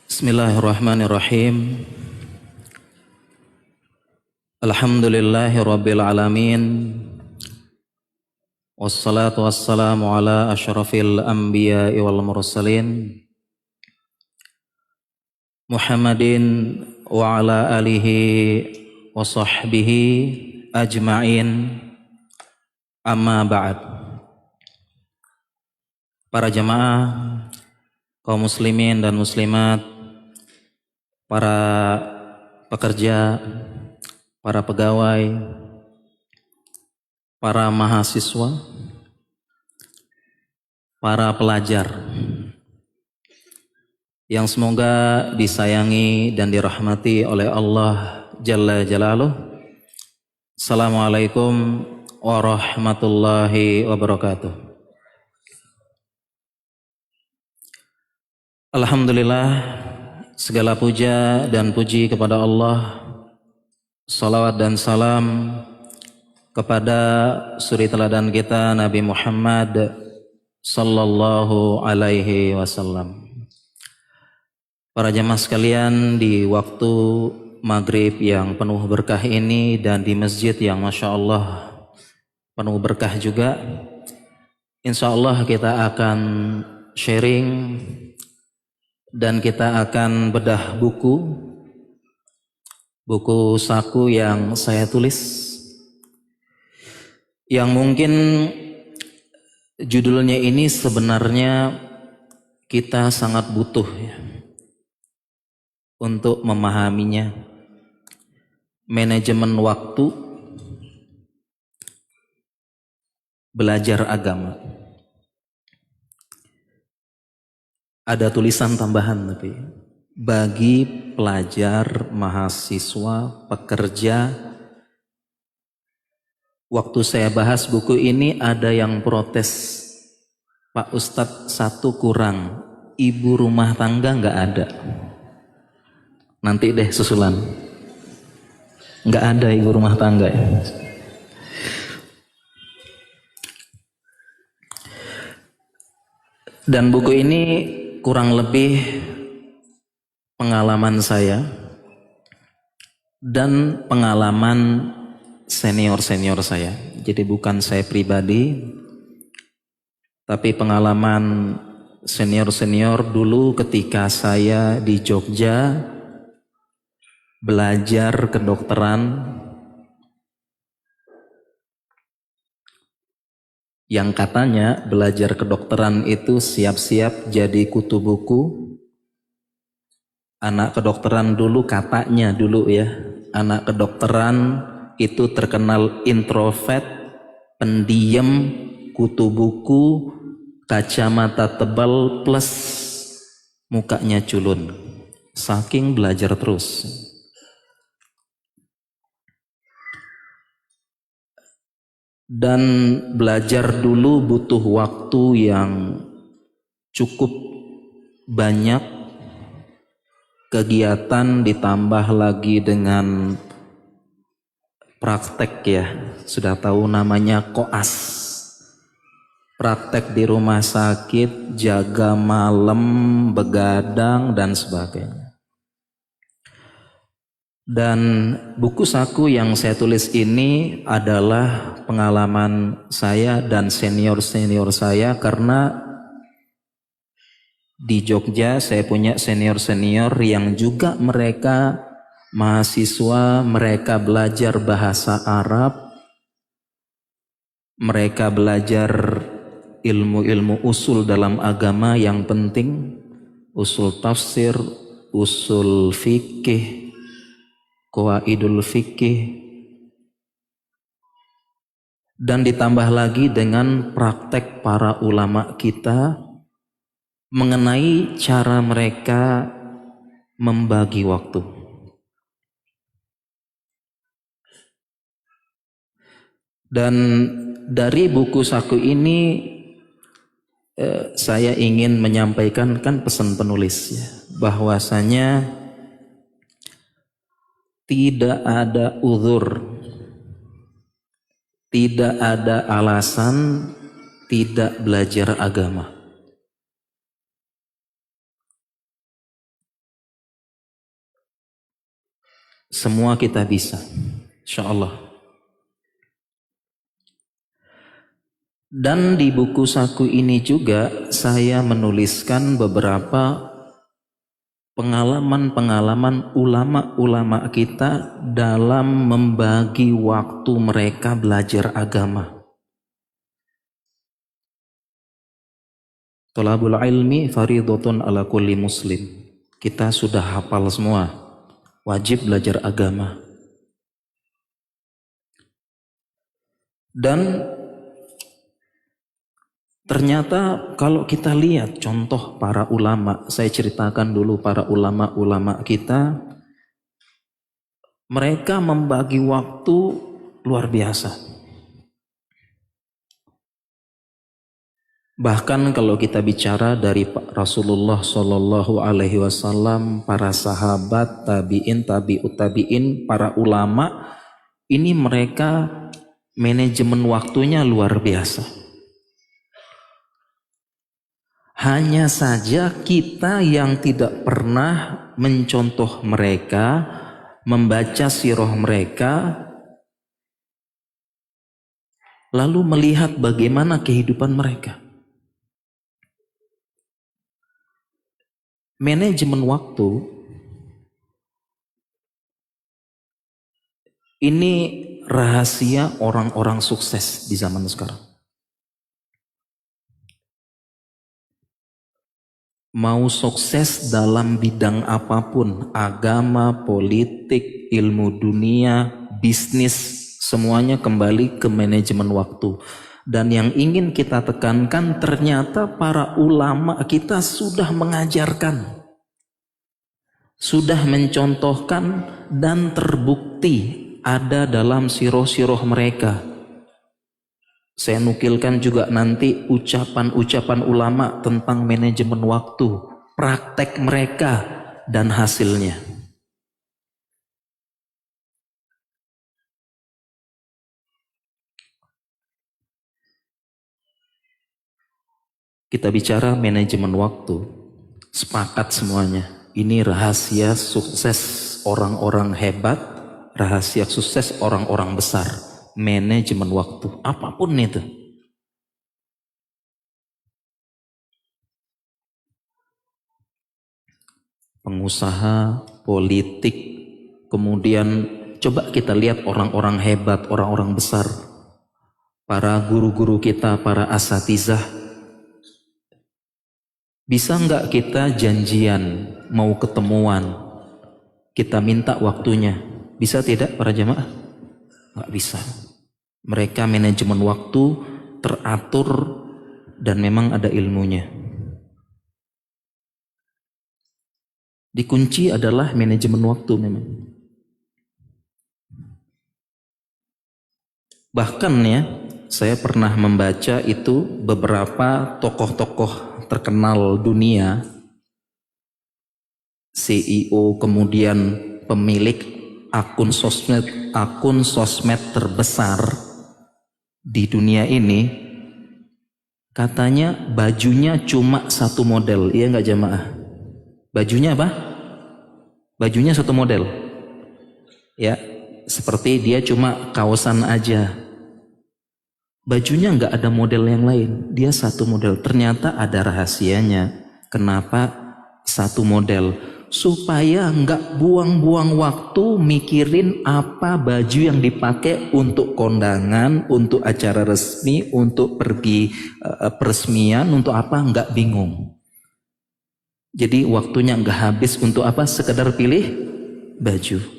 Bismillahirrahmanirrahim. Alhamdulillahi rabbil alamin. Wassalatu wassalamu ala asyrafil anbiya'i wal mursalin Muhammadin wa ala alihi wa sahbihi ajma'in. Amma ba'd. Para jamaah, kaum muslimin dan muslimat, para pekerja, para pegawai, para mahasiswa, para pelajar yang semoga disayangi dan dirahmati oleh Allah Jalla Jalaluh. Assalamualaikum warahmatullahi wabarakatuh. Alhamdulillah, segala puja dan puji kepada Allah. Salawat dan salam kepada suri teladan kita Nabi Muhammad sallallahu alaihi wasallam. Para jemaah sekalian, di waktu maghrib yang penuh berkah ini dan di masjid yang Masya Allah penuh berkah juga, insya Allah kita akan sharing dan kita akan bedah buku saku yang saya tulis, yang mungkin judulnya ini sebenarnya kita sangat butuh ya, untuk memahaminya. Manajemen waktu belajar agama. Ada tulisan tambahan tapi bagi pelajar, mahasiswa, pekerja. Waktu saya bahas buku ini ada yang protes, Pak Ustadz satu kurang, ibu rumah tangga nggak ada. Nanti deh susulan, nggak ada ibu rumah tangga ya. Dan buku ini kurang lebih pengalaman saya dan pengalaman senior-senior saya. Jadi bukan saya pribadi, tapi pengalaman senior-senior dulu ketika saya di Jogja belajar kedokteran, yang katanya belajar kedokteran itu siap-siap jadi kutu buku. Anak kedokteran dulu katanya dulu ya, anak kedokteran itu terkenal introvert, pendiam, kutu buku, kacamata tebal plus mukanya culun. Saking belajar terus. Dan belajar dulu butuh waktu yang cukup banyak, kegiatan ditambah lagi dengan praktek ya. Sudah tahu namanya koas. Praktek di rumah sakit, jaga malam, begadang dan sebagainya. Dan buku saku yang saya tulis ini adalah pengalaman saya dan senior-senior saya, karena di Jogja saya punya senior-senior yang juga mereka mahasiswa, mereka belajar bahasa Arab, mereka belajar ilmu-ilmu usul dalam agama yang penting, usul tafsir, usul fikih, qawaidul fikih, dan ditambah lagi dengan praktek para ulama kita mengenai cara mereka membagi waktu. Dan dari buku saku ini saya ingin menyampaikan kan pesan penulis ya, bahwasanya tidak ada uzur, tidak ada alasan tidak belajar agama. Semua kita bisa, insya Allah. Dan di buku saku ini juga saya menuliskan beberapa pengalaman-pengalaman ulama-ulama kita dalam membagi waktu mereka belajar agama. Thalabul ilmi faridhatun ala kulli muslim. Kita sudah hafal semua, wajib belajar agama. Dan ternyata kalau kita lihat contoh para ulama, saya ceritakan dulu para ulama-ulama kita, mereka membagi waktu luar biasa. Bahkan kalau kita bicara dari Rasulullah Shallallahu Alaihi Wasallam, para sahabat, tabiin, tabiut tabiin, para ulama, ini mereka manajemen waktunya luar biasa. Hanya saja kita yang tidak pernah mencontoh mereka, membaca sirah mereka, lalu melihat bagaimana kehidupan mereka. Manajemen waktu ini rahasia orang-orang sukses di zaman sekarang. Mau sukses dalam bidang apapun, agama, politik, ilmu dunia, bisnis, semuanya kembali ke manajemen waktu. Dan yang ingin kita tekankan, ternyata para ulama kita sudah mengajarkan, sudah mencontohkan, dan terbukti ada dalam sirah-sirah mereka. Saya nukilkan juga nanti ucapan-ucapan ulama tentang manajemen waktu, praktek mereka dan hasilnya. Kita bicara manajemen waktu, sepakat semuanya. Ini rahasia sukses orang-orang hebat, rahasia sukses orang-orang besar. Manajemen waktu, apapun itu. Pengusaha, politik, kemudian coba kita lihat orang-orang hebat, orang-orang besar. Para guru-guru kita, para asatizah. Bisa nggak kita janjian, mau ketemuan, kita minta waktunya? Bisa tidak para jamaah? Nggak bisa. Mereka manajemen waktu teratur dan memang ada ilmunya. Dikunci adalah manajemen waktu memang. Bahkan ya, saya pernah membaca itu beberapa tokoh-tokoh terkenal dunia, CEO, kemudian pemilik akun sosmed terbesar di dunia ini, katanya bajunya cuma satu model. Iya nggak jamaah? Bajunya apa? Bajunya satu model. Ya, seperti dia cuma kaosan aja. Bajunya nggak ada model yang lain, dia satu model. Ternyata ada rahasianya. Kenapa satu model? Supaya nggak buang-buang waktu mikirin apa baju yang dipakai untuk kondangan, untuk acara resmi, untuk pergi peresmian, untuk apa, nggak bingung. Jadi waktunya nggak habis untuk apa, sekedar pilih baju.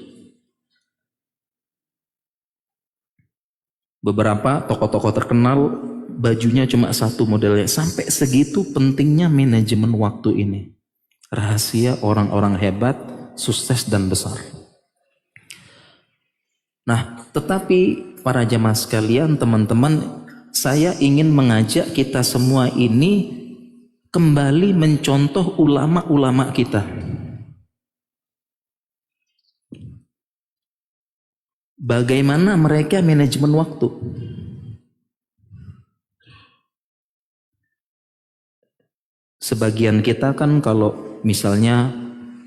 Beberapa tokoh-tokoh terkenal bajunya cuma satu modelnya. Sampai segitu pentingnya manajemen waktu ini. Rahasia orang-orang hebat, sukses dan besar. Nah, tetapi para jamaah sekalian, teman-teman, saya ingin mengajak kita semua ini kembali mencontoh ulama-ulama kita. Bagaimana mereka manajemen waktu? Sebagian kita kan kalau misalnya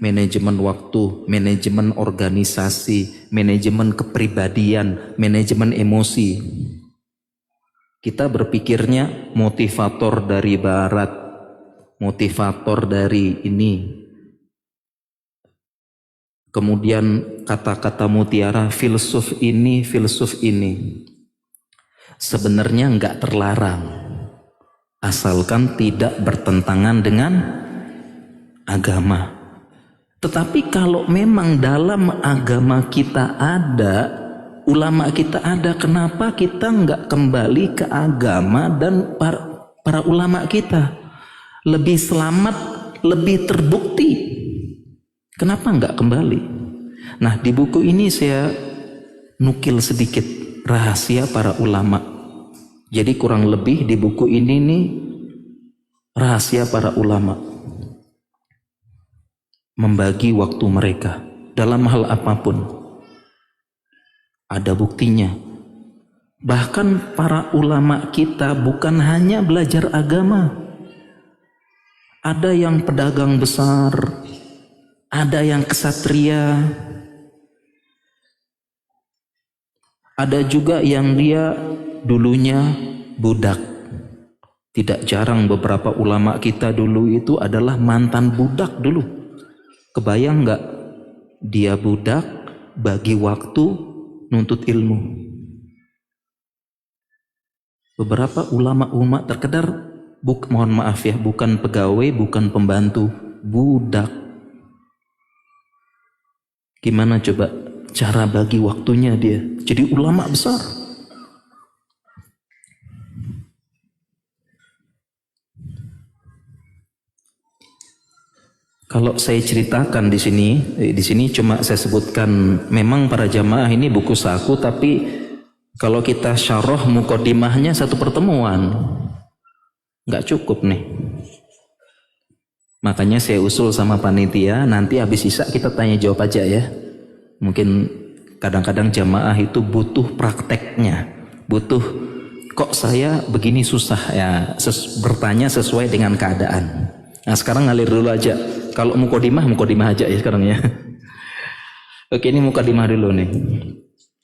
manajemen waktu, manajemen organisasi, manajemen kepribadian, manajemen emosi. Kita berpikirnya motivator dari barat, motivator dari ini. Kemudian kata-kata mutiara, filsuf ini, filsuf ini. Sebenarnya enggak terlarang, asalkan tidak bertentangan dengan agama. Tetapi kalau memang dalam agama kita ada, ulama kita ada, kenapa kita enggak kembali ke agama dan para ulama kita? Lebih selamat, lebih terbukti. Kenapa enggak kembali? Nah, di buku ini saya nukil sedikit rahasia para ulama. Jadi kurang lebih di buku ini nih rahasia para ulama membagi waktu mereka dalam hal apapun. Ada buktinya. Bahkan para ulama kita bukan hanya belajar agama. Ada yang pedagang besar, ada yang kesatria, ada juga yang dia dulunya budak. Tidak jarang beberapa ulama kita dulu itu adalah mantan budak dulu. Kebayang nggak? Dia budak, bagi waktu, nuntut ilmu. Beberapa ulama terkedar, mohon maaf ya, bukan pegawai, bukan pembantu, budak. Gimana coba cara bagi waktunya dia? Jadi ulama besar. Kalau saya ceritakan di sini cuma saya sebutkan, memang para jamaah ini buku saku, tapi kalau kita syarah mukodimahnya satu pertemuan, nggak cukup nih. Makanya saya usul sama panitia, nanti habis isya kita tanya jawab aja ya. Mungkin kadang-kadang jamaah itu butuh prakteknya, butuh kok saya begini susah ya, bertanya sesuai dengan keadaan. Nah sekarang ngalir dulu aja. Kalau mukodimah aja ya sekarang ya. Oke, ini mukodimah dulu nih.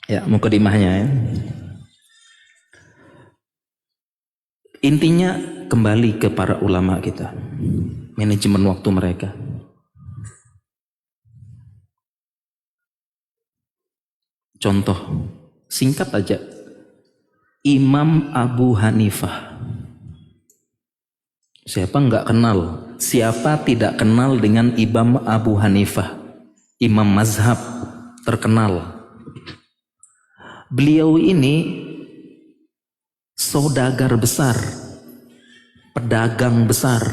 Ya, mukodimahnya ya. Intinya kembali ke para ulama kita. Manajemen waktu mereka. Contoh, singkat aja. Imam Abu Hanifah. Siapa nggak kenal? Siapa tidak kenal dengan Imam Abu Hanifah? Imam mazhab terkenal. Beliau ini saudagar besar, pedagang besar,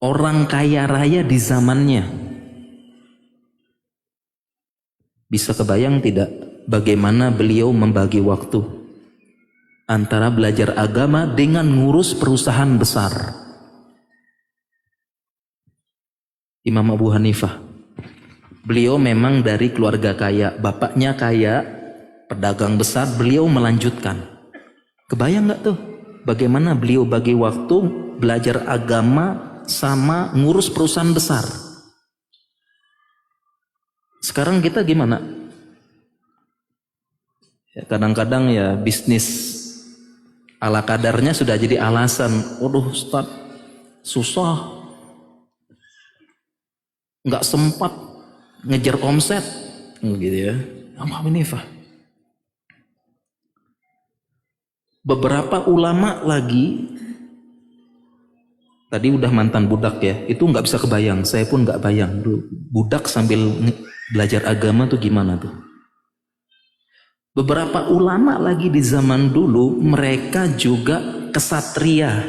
orang kaya raya di zamannya. Bisa kebayang tidak bagaimana beliau membagi waktu antara belajar agama dengan ngurus perusahaan besar? Imam Abu Hanifah, beliau memang dari keluarga kaya, bapaknya kaya, pedagang besar, beliau melanjutkan. Kebayang nggak tuh bagaimana beliau bagi waktu belajar agama sama ngurus perusahaan besar? Sekarang kita gimana? Ya, kadang-kadang ya bisnis ala kadarnya sudah jadi alasan. Waduh Ustaz, susah, nggak sempat ngejar omset, gitu ya. Abu Hanifah. Beberapa ulama lagi, tadi udah mantan budak ya, itu nggak bisa kebayang. Saya pun nggak bayang dulu budak sambil belajar agama tuh gimana tuh. Beberapa ulama lagi di zaman dulu, mereka juga kesatria.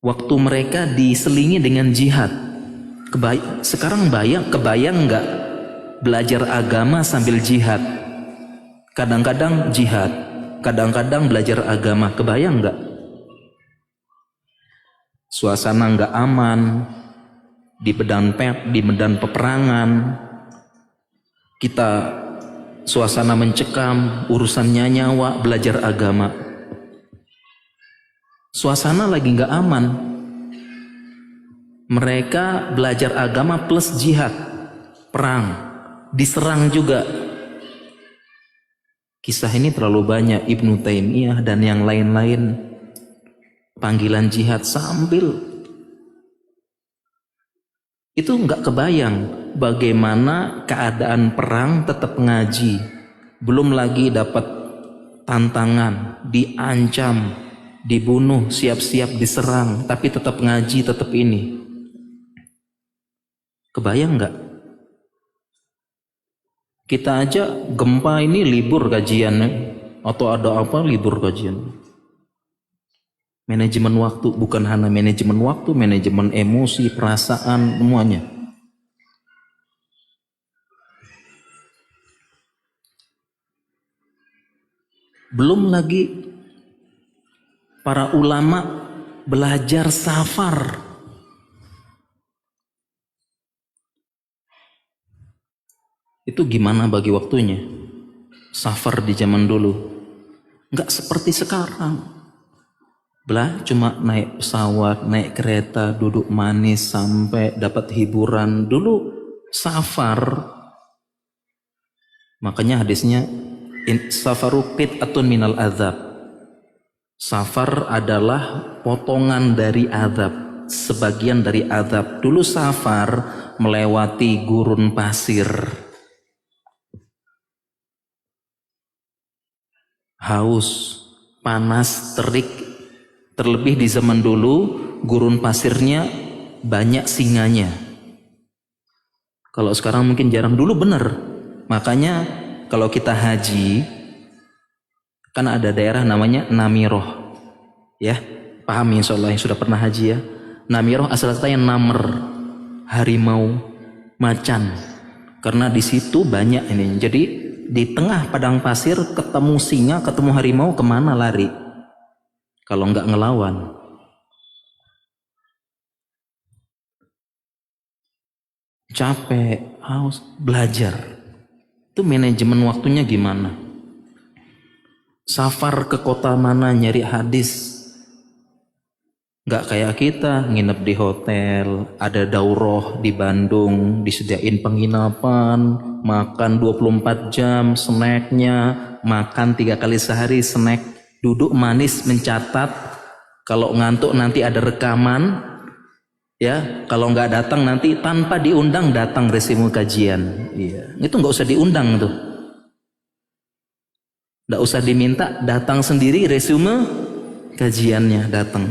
Waktu mereka diselingi dengan jihad. Sekarang kebayang nggak belajar agama sambil jihad? Kadang-kadang jihad, kadang-kadang belajar agama. Kebayang nggak? Suasana nggak aman di medan peperangan. Kita suasana mencekam, urusannya nyawa, belajar agama. Suasana lagi nggak aman. Mereka belajar agama plus jihad, perang, diserang juga. Kisah ini terlalu banyak, Ibnu Taimiyah dan yang lain-lain. Panggilan jihad sambil itu nggak kebayang bagaimana keadaan perang tetap ngaji. Belum lagi dapat tantangan, diancam, dibunuh, siap-siap diserang, tapi tetap ngaji, tetap ini. Kebayang nggak? Kita aja gempa ini libur kajiannya, atau ada apa libur kajian. Manajemen waktu, bukan hanya manajemen waktu, manajemen emosi, perasaan, semuanya. Belum lagi para ulama belajar safar. Itu gimana bagi waktunya? Safar di zaman dulu nggak seperti sekarang. Cuma naik pesawat, naik kereta, duduk manis sampai dapat hiburan. Dulu safar, makanya hadisnya safaru qit'atun minal azab. Safar adalah potongan dari azab, sebagian dari azab. Dulu safar melewati gurun pasir, haus, panas, terik. Terlebih di zaman dulu gurun pasirnya banyak singanya. Kalau sekarang mungkin jarang, dulu bener. Makanya kalau kita haji kan ada daerah namanya Namiroh, ya paham insyaallah yang sudah pernah haji ya. Namiroh asal katanya namer, harimau, macan, karena di situ banyak ini. Jadi di tengah padang pasir ketemu singa, ketemu harimau, kemana lari kalau nggak ngelawan? Capek, haus, belajar. Itu manajemen waktunya gimana? Safar ke kota mana nyari hadis? Nggak kayak kita nginep di hotel, ada daurah di Bandung, disediain penginapan, makan 24 jam, snacknya, makan 3 kali sehari snack, duduk manis mencatat, kalau ngantuk nanti ada rekaman, ya kalau nggak datang nanti tanpa diundang datang resume kajian. Iya, itu nggak usah diundang tuh, nggak usah diminta, datang sendiri resume kajiannya datang.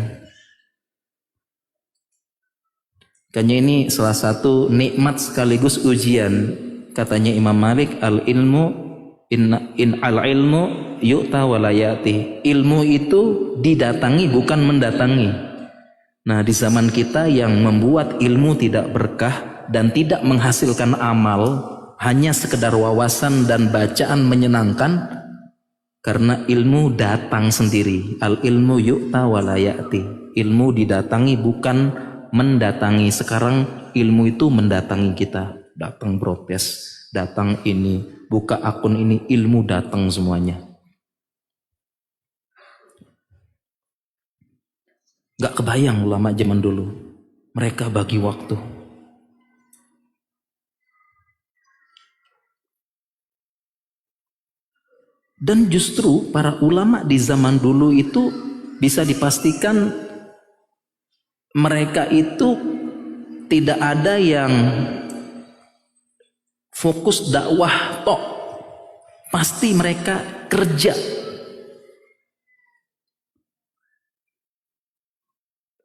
Kayaknya ini salah satu nikmat sekaligus ujian. Katanya Imam Malik, al ilmu in al ilmu yu'ta walayati. Ilmu itu didatangi bukan mendatangi. Nah di zaman kita yang membuat ilmu tidak berkah dan tidak menghasilkan amal, hanya sekedar wawasan dan bacaan menyenangkan, karena ilmu datang sendiri. Al ilmu yu'ta walayati. Ilmu didatangi bukan mendatangi. Sekarang ilmu itu mendatangi kita, datang protes, datang ini, buka akun ini, ilmu datang semuanya. Gak kebayang ulama zaman dulu, mereka bagi waktu. Dan justru para ulama di zaman dulu itu bisa dipastikan mereka itu tidak ada yang fokus dakwah tok, pasti mereka kerja.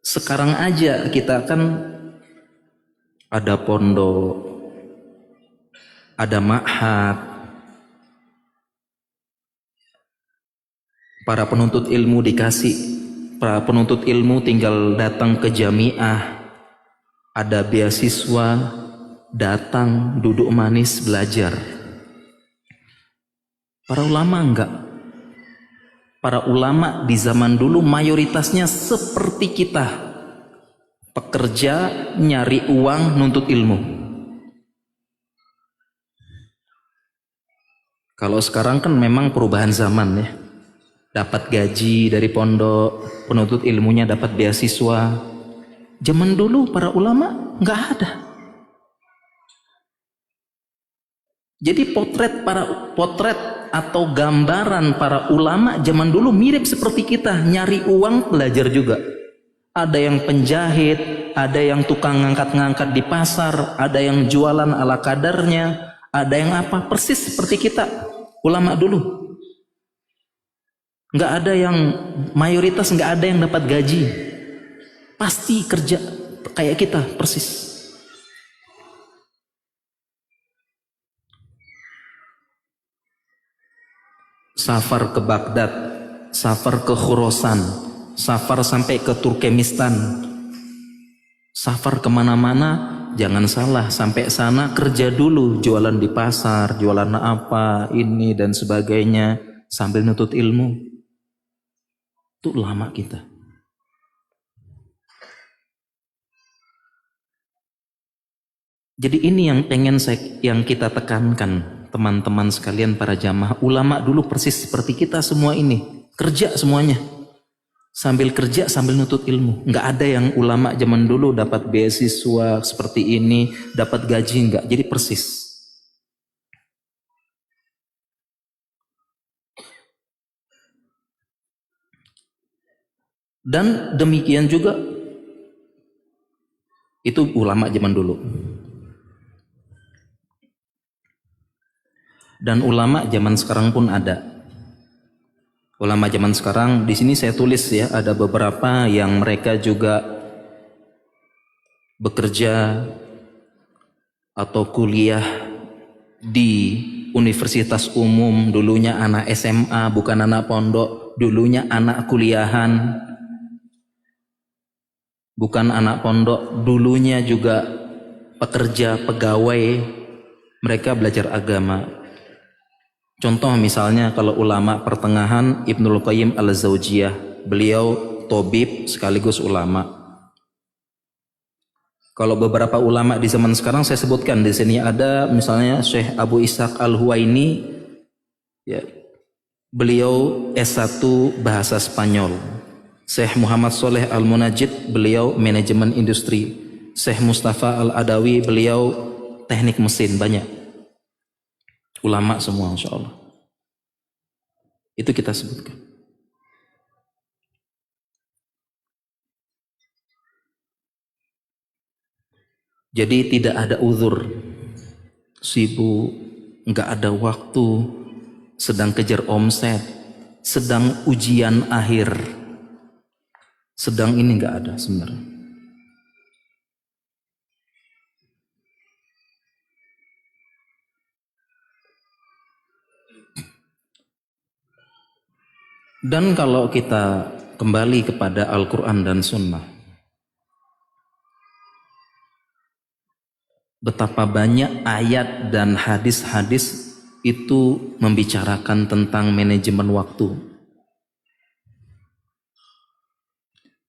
Sekarang aja kita kan ada pondok, ada ma'had, para penuntut ilmu dikasih, para penuntut ilmu tinggal datang ke jamiah, ada beasiswa, datang duduk manis belajar. Para ulama enggak. Para ulama di zaman dulu mayoritasnya seperti kita, pekerja, nyari uang, nuntut ilmu. Kalau sekarang kan memang perubahan zaman ya, dapat gaji dari pondok, penuntut ilmunya dapat beasiswa. Zaman dulu para ulama nggak ada. Jadi potret atau gambaran para ulama zaman dulu mirip seperti kita, nyari uang belajar juga. Ada yang penjahit, ada yang tukang ngangkat-ngangkat di pasar, ada yang jualan ala kadarnya, ada yang apa, persis seperti kita ulama dulu. Nggak ada yang, mayoritas nggak ada yang dapat gaji, pasti kerja kayak kita persis. Safar ke Baghdad, safar ke Khurasan, safar sampai ke Turkmenistan, safar kemana-mana. Jangan salah, sampai sana kerja dulu, jualan di pasar, jualan apa, ini dan sebagainya, sambil nutut ilmu. Itu lama kita. Jadi ini yang pengen yang kita tekankan, teman-teman sekalian, para jamaah. Ulama dulu persis seperti kita semua ini, kerja semuanya, sambil kerja sambil nutut ilmu. Nggak ada yang ulama zaman dulu dapat beasiswa seperti ini, dapat gaji, nggak. Jadi persis. Dan demikian juga itu ulama zaman dulu. Dan ulama zaman sekarang pun ada. Ulama zaman sekarang, di sini saya tulis ya, ada beberapa yang mereka juga bekerja atau kuliah di universitas umum, dulunya anak SMA, bukan anak pondok, dulunya anak kuliahan, bukan anak pondok, dulunya juga pekerja, pegawai, mereka belajar agama. Contoh misalnya kalau ulama pertengahan Ibnul Qayyim Al-Zawjiyah, beliau tobib sekaligus ulama. Kalau beberapa ulama di zaman sekarang saya sebutkan di sini ada misalnya Syekh Abu Ishaq Al-Huwaini, ya, beliau S1 bahasa Spanyol. Syekh Muhammad Sholeh Al-Munajjid, beliau manajemen industri. Syekh Mustafa Al-Adawi, beliau teknik mesin. Banyak ulama semua, insya Allah. Itu kita sebutkan. Jadi tidak ada uzur, sibuk, nggak ada waktu, sedang kejar omset, sedang ujian akhir, sedang ini nggak ada sebenarnya. Dan kalau kita kembali kepada Al-Quran dan Sunnah, betapa banyak ayat dan hadis-hadis itu membicarakan tentang manajemen waktu.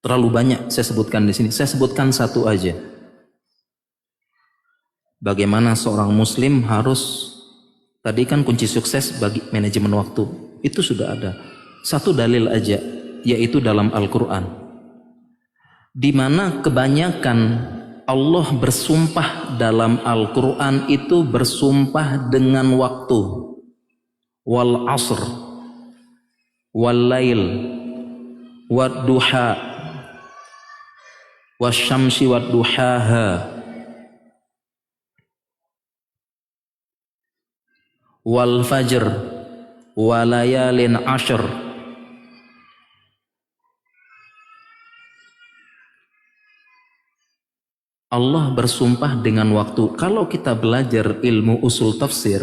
Terlalu banyak saya sebutkan di sini. Saya sebutkan satu aja. Bagaimana seorang muslim harus, tadi kan kunci sukses bagi manajemen waktu, itu sudah ada. Satu dalil aja, yaitu dalam Al-Quran, di mana kebanyakan Allah bersumpah dalam Al-Quran itu bersumpah dengan waktu. Wal asr, wal lail, wad duha, wasyamsi wad duhaha, wal fajr, walayalin ashr. Allah bersumpah dengan waktu. Kalau kita belajar ilmu usul tafsir,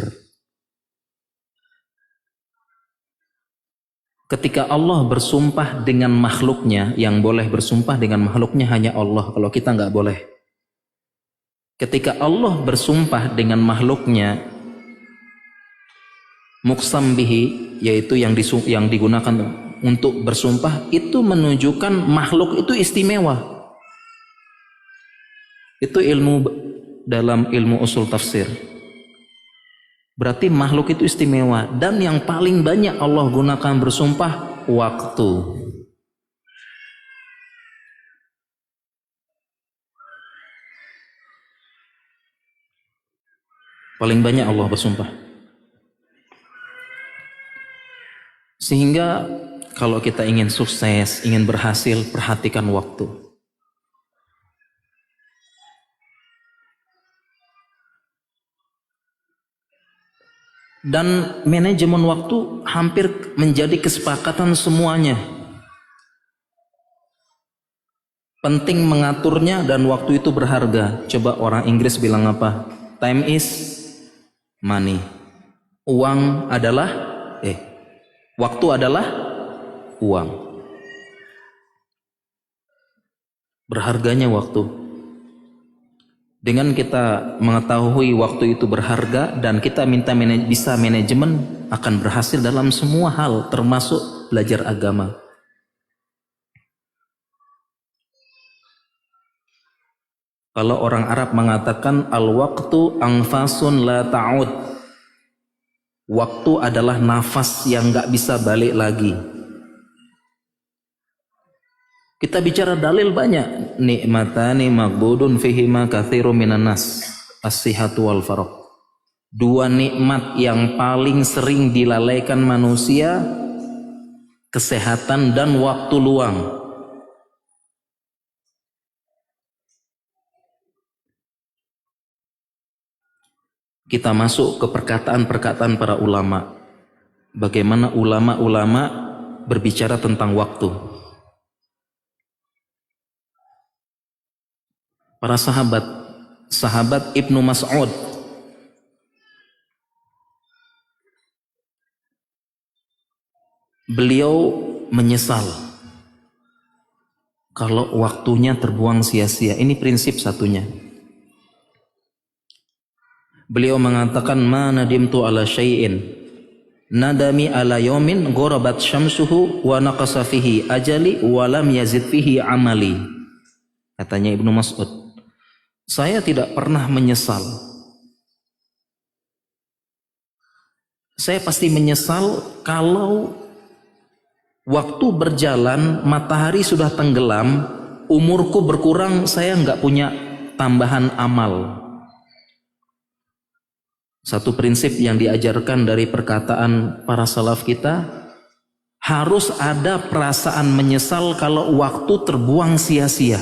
ketika Allah bersumpah dengan makhluknya, yang boleh bersumpah dengan makhluknya hanya Allah, kalau kita nggak boleh. Ketika Allah bersumpah dengan makhluknya, muqsam bihi, yaitu yang digunakan untuk bersumpah, itu menunjukkan makhluk itu istimewa. Itu ilmu dalam ilmu usul tafsir. Berarti makhluk itu istimewa, dan yang paling banyak Allah gunakan bersumpah waktu. Paling banyak Allah bersumpah. Sehingga kalau kita ingin sukses, ingin berhasil, perhatikan waktu. Dan manajemen waktu hampir menjadi kesepakatan semuanya. Penting mengaturnya dan waktu itu berharga. Coba orang Inggris bilang apa? Time is money. Uang adalah waktu adalah uang. Berharganya waktu. Dengan kita mengetahui waktu itu berharga dan kita bisa manajemen, akan berhasil dalam semua hal, termasuk belajar agama. Kalau orang Arab mengatakan al-waqtu anfasun la ta'ud. Waktu adalah nafas yang gak bisa balik lagi. Kita bicara dalil banyak. Nikmatani maghbudun fihima katsirum minan nas, as-sihhatu wal faragh. Dua nikmat yang paling sering dilalaikan manusia, kesehatan dan waktu luang. Kita masuk ke perkataan-perkataan para ulama. Bagaimana ulama-ulama berbicara tentang waktu. Para sahabat Ibnu Mas'ud, beliau menyesal kalau waktunya terbuang sia-sia. Ini prinsip satunya. Beliau mengatakan, ma nadimtu ala syai'in nadami ala yawmin gharabat syamsuhu wa naqasa fihi ajali wa lam yazid fihi amali. Katanya Ibnu Mas'ud, saya tidak pernah menyesal. Saya pasti menyesal kalau waktu berjalan, matahari sudah tenggelam, umurku berkurang, saya nggak punya tambahan amal. Satu prinsip yang diajarkan dari perkataan para salaf kita, harus ada perasaan menyesal kalau waktu terbuang sia-sia,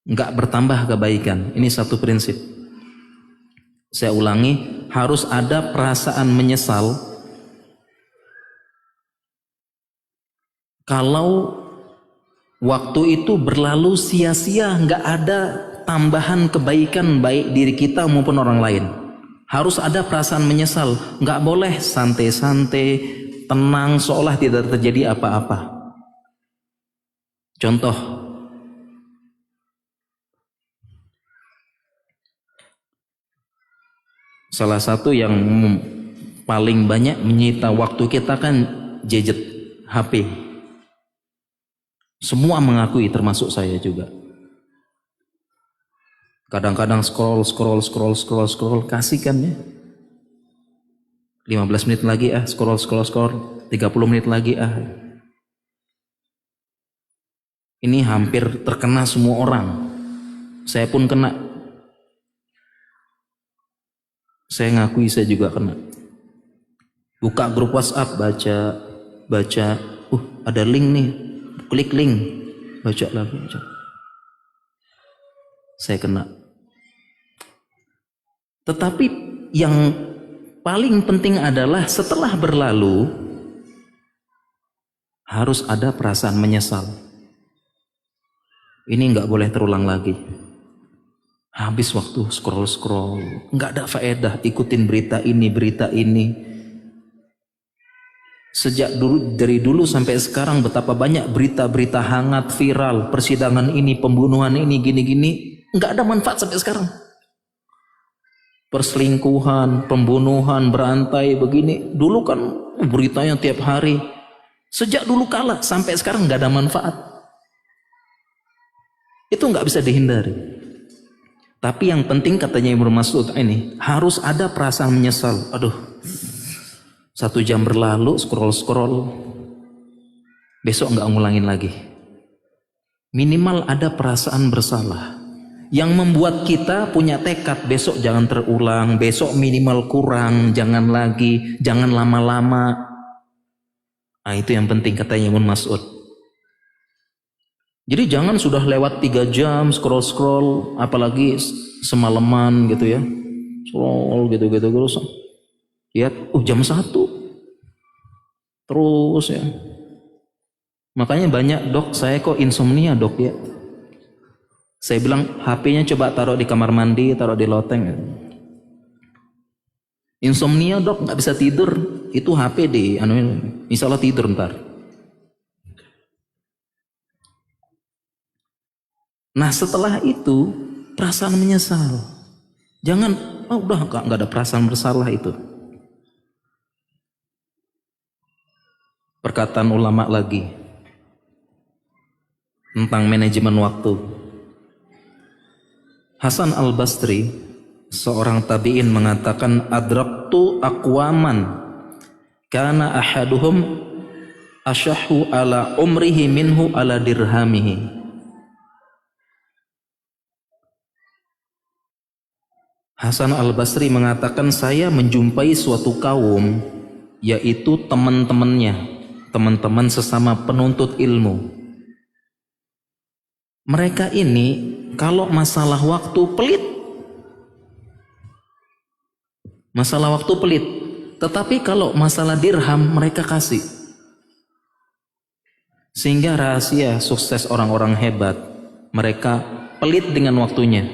nggak bertambah kebaikan. Ini satu prinsip. Saya ulangi, harus ada perasaan menyesal kalau waktu itu berlalu sia-sia, nggak ada tambahan kebaikan baik diri kita maupun orang lain. Harus ada perasaan menyesal. Nggak boleh santai-santai, tenang, seolah tidak terjadi apa-apa. Contoh, salah satu yang paling banyak menyita waktu kita kan gadget, HP. Semua mengakui, termasuk saya juga. Kadang-kadang scroll, kasihkan ya. 15 menit lagi scroll, 30 menit lagi Ini hampir terkena semua orang. Saya pun kena. Saya ngakui saya juga kena. Buka grup WhatsApp, baca, ada link nih, klik link, baca lagi. Saya kena. Tetapi yang paling penting adalah setelah berlalu harus ada perasaan menyesal. Ini nggak boleh terulang lagi. Habis waktu scroll, nggak ada faedah ikutin berita ini. Dari dulu sampai sekarang betapa banyak berita-berita hangat, viral, persidangan ini, pembunuhan ini, gini-gini, nggak ada manfaat sampai sekarang. Perselingkuhan, pembunuhan, berantai begini, dulu kan beritanya tiap hari. Sejak dulu kala sampai sekarang nggak ada manfaat. Itu nggak bisa dihindari. Tapi yang penting katanya Ibnu Mas'ud ini harus ada perasaan menyesal. Aduh, 1 jam berlalu scroll, besok nggak ngulangin lagi. Minimal ada perasaan bersalah. Yang membuat kita punya tekad besok jangan terulang, besok minimal kurang, jangan lagi, jangan lama-lama. Nah, itu yang penting katanya Ibnu Mas'ud. Jadi jangan sudah lewat 3 jam scroll-scroll, apalagi semalaman gitu ya. Scroll gitu-gitu terus. Lihat, jam 1. Terus ya. Makanya banyak, dok, saya kok insomnia, dok ya. Saya bilang HP-nya coba taruh di kamar mandi, taruh di loteng. Insomnia, dok, nggak bisa tidur. Itu HP di insya Allah tidur ntar. Nah setelah itu perasaan menyesal. Jangan, udah nggak ada perasaan bersalah itu. Perkataan ulama lagi tentang manajemen waktu. Hasan al-Basri, seorang tabi'in mengatakan, adraktu aqwaman kana ahaduhum asyahu ala umrihi minhu ala dirhamihi. Hasan al-Basri mengatakan, saya menjumpai suatu kaum, yaitu teman-temannya, teman-teman sesama penuntut ilmu. Mereka ini kalau masalah waktu pelit. Masalah waktu pelit. Tetapi kalau masalah dirham mereka kasih. Sehingga rahasia sukses orang-orang hebat, mereka pelit dengan waktunya.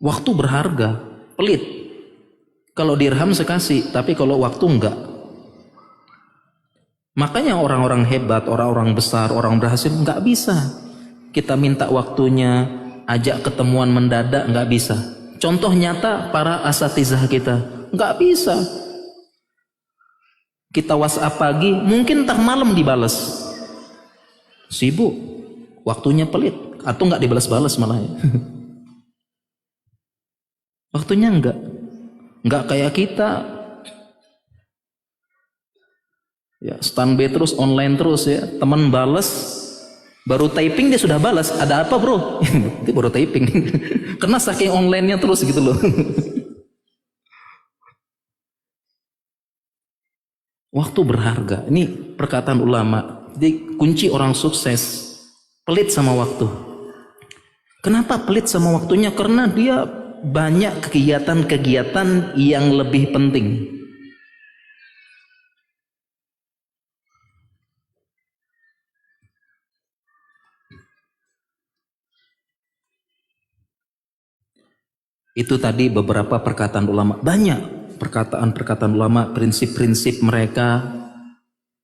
Waktu berharga, pelit. Kalau dirham sekasih, tapi kalau waktu enggak. Makanya orang-orang hebat, orang-orang besar, orang berhasil enggak bisa. Kita minta waktunya, ajak ketemuan mendadak, enggak bisa. Contoh nyata para asatizah kita, enggak bisa. Kita WhatsApp pagi, mungkin tak malam dibales. Sibuk, waktunya pelit, atau enggak dibalas-balas malah ya. Waktunya enggak kayak kita. Ya, standby terus, online terus ya. Teman balas, baru typing dia sudah balas. Ada apa bro? Itu baru typing. Karena saking online-nya terus gitu loh. Waktu berharga. Ini perkataan ulama. Jadi kunci orang sukses, pelit sama waktu. Kenapa pelit sama waktunya? Karena dia banyak kegiatan-kegiatan yang lebih penting. Itu tadi beberapa perkataan ulama. Banyak perkataan-perkataan ulama, prinsip-prinsip mereka,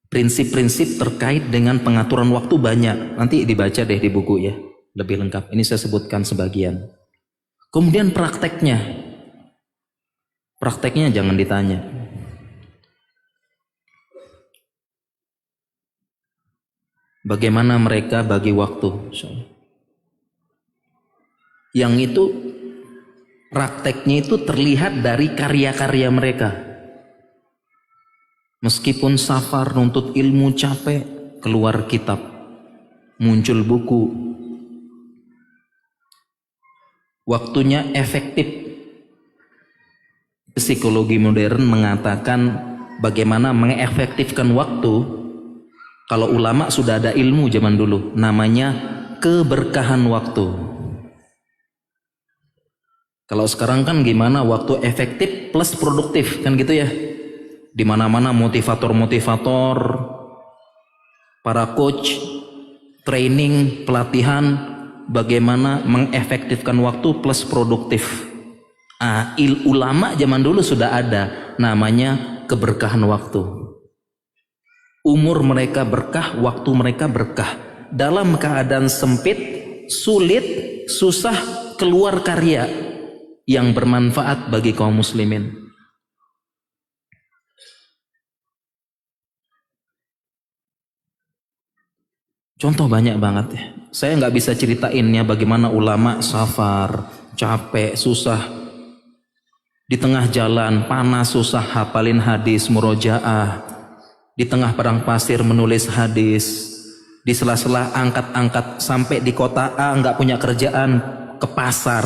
prinsip-prinsip terkait dengan pengaturan waktu banyak. Nanti dibaca deh di buku ya, lebih lengkap. Ini saya sebutkan sebagian. Kemudian prakteknya. Prakteknya jangan ditanya. Bagaimana mereka bagi waktu. Yang itu prakteknya itu terlihat dari karya-karya mereka. Meskipun safar nuntut ilmu capek, keluar kitab, muncul buku. Waktunya efektif. Psikologi modern mengatakan bagaimana mengefektifkan waktu. Kalau ulama sudah ada ilmu zaman dulu, namanya keberkahan waktu. Kalau sekarang kan gimana waktu efektif plus produktif kan gitu ya. Di mana-mana motivator-motivator, para coach, training, pelatihan, bagaimana mengefektifkan waktu plus produktif. Ulama zaman dulu sudah ada, namanya keberkahan waktu. Umur mereka berkah, waktu mereka berkah. Dalam keadaan sempit, sulit, susah, keluar karya yang bermanfaat bagi kaum muslimin. Contoh banyak banget ya. Saya nggak bisa ceritainnya bagaimana ulama safar, capek, susah. Di tengah jalan, panas, susah, hafalin hadis, murojaah. Di tengah padang pasir menulis hadis. Di sela-sela angkat-angkat sampai di kota A nggak punya kerjaan, ke pasar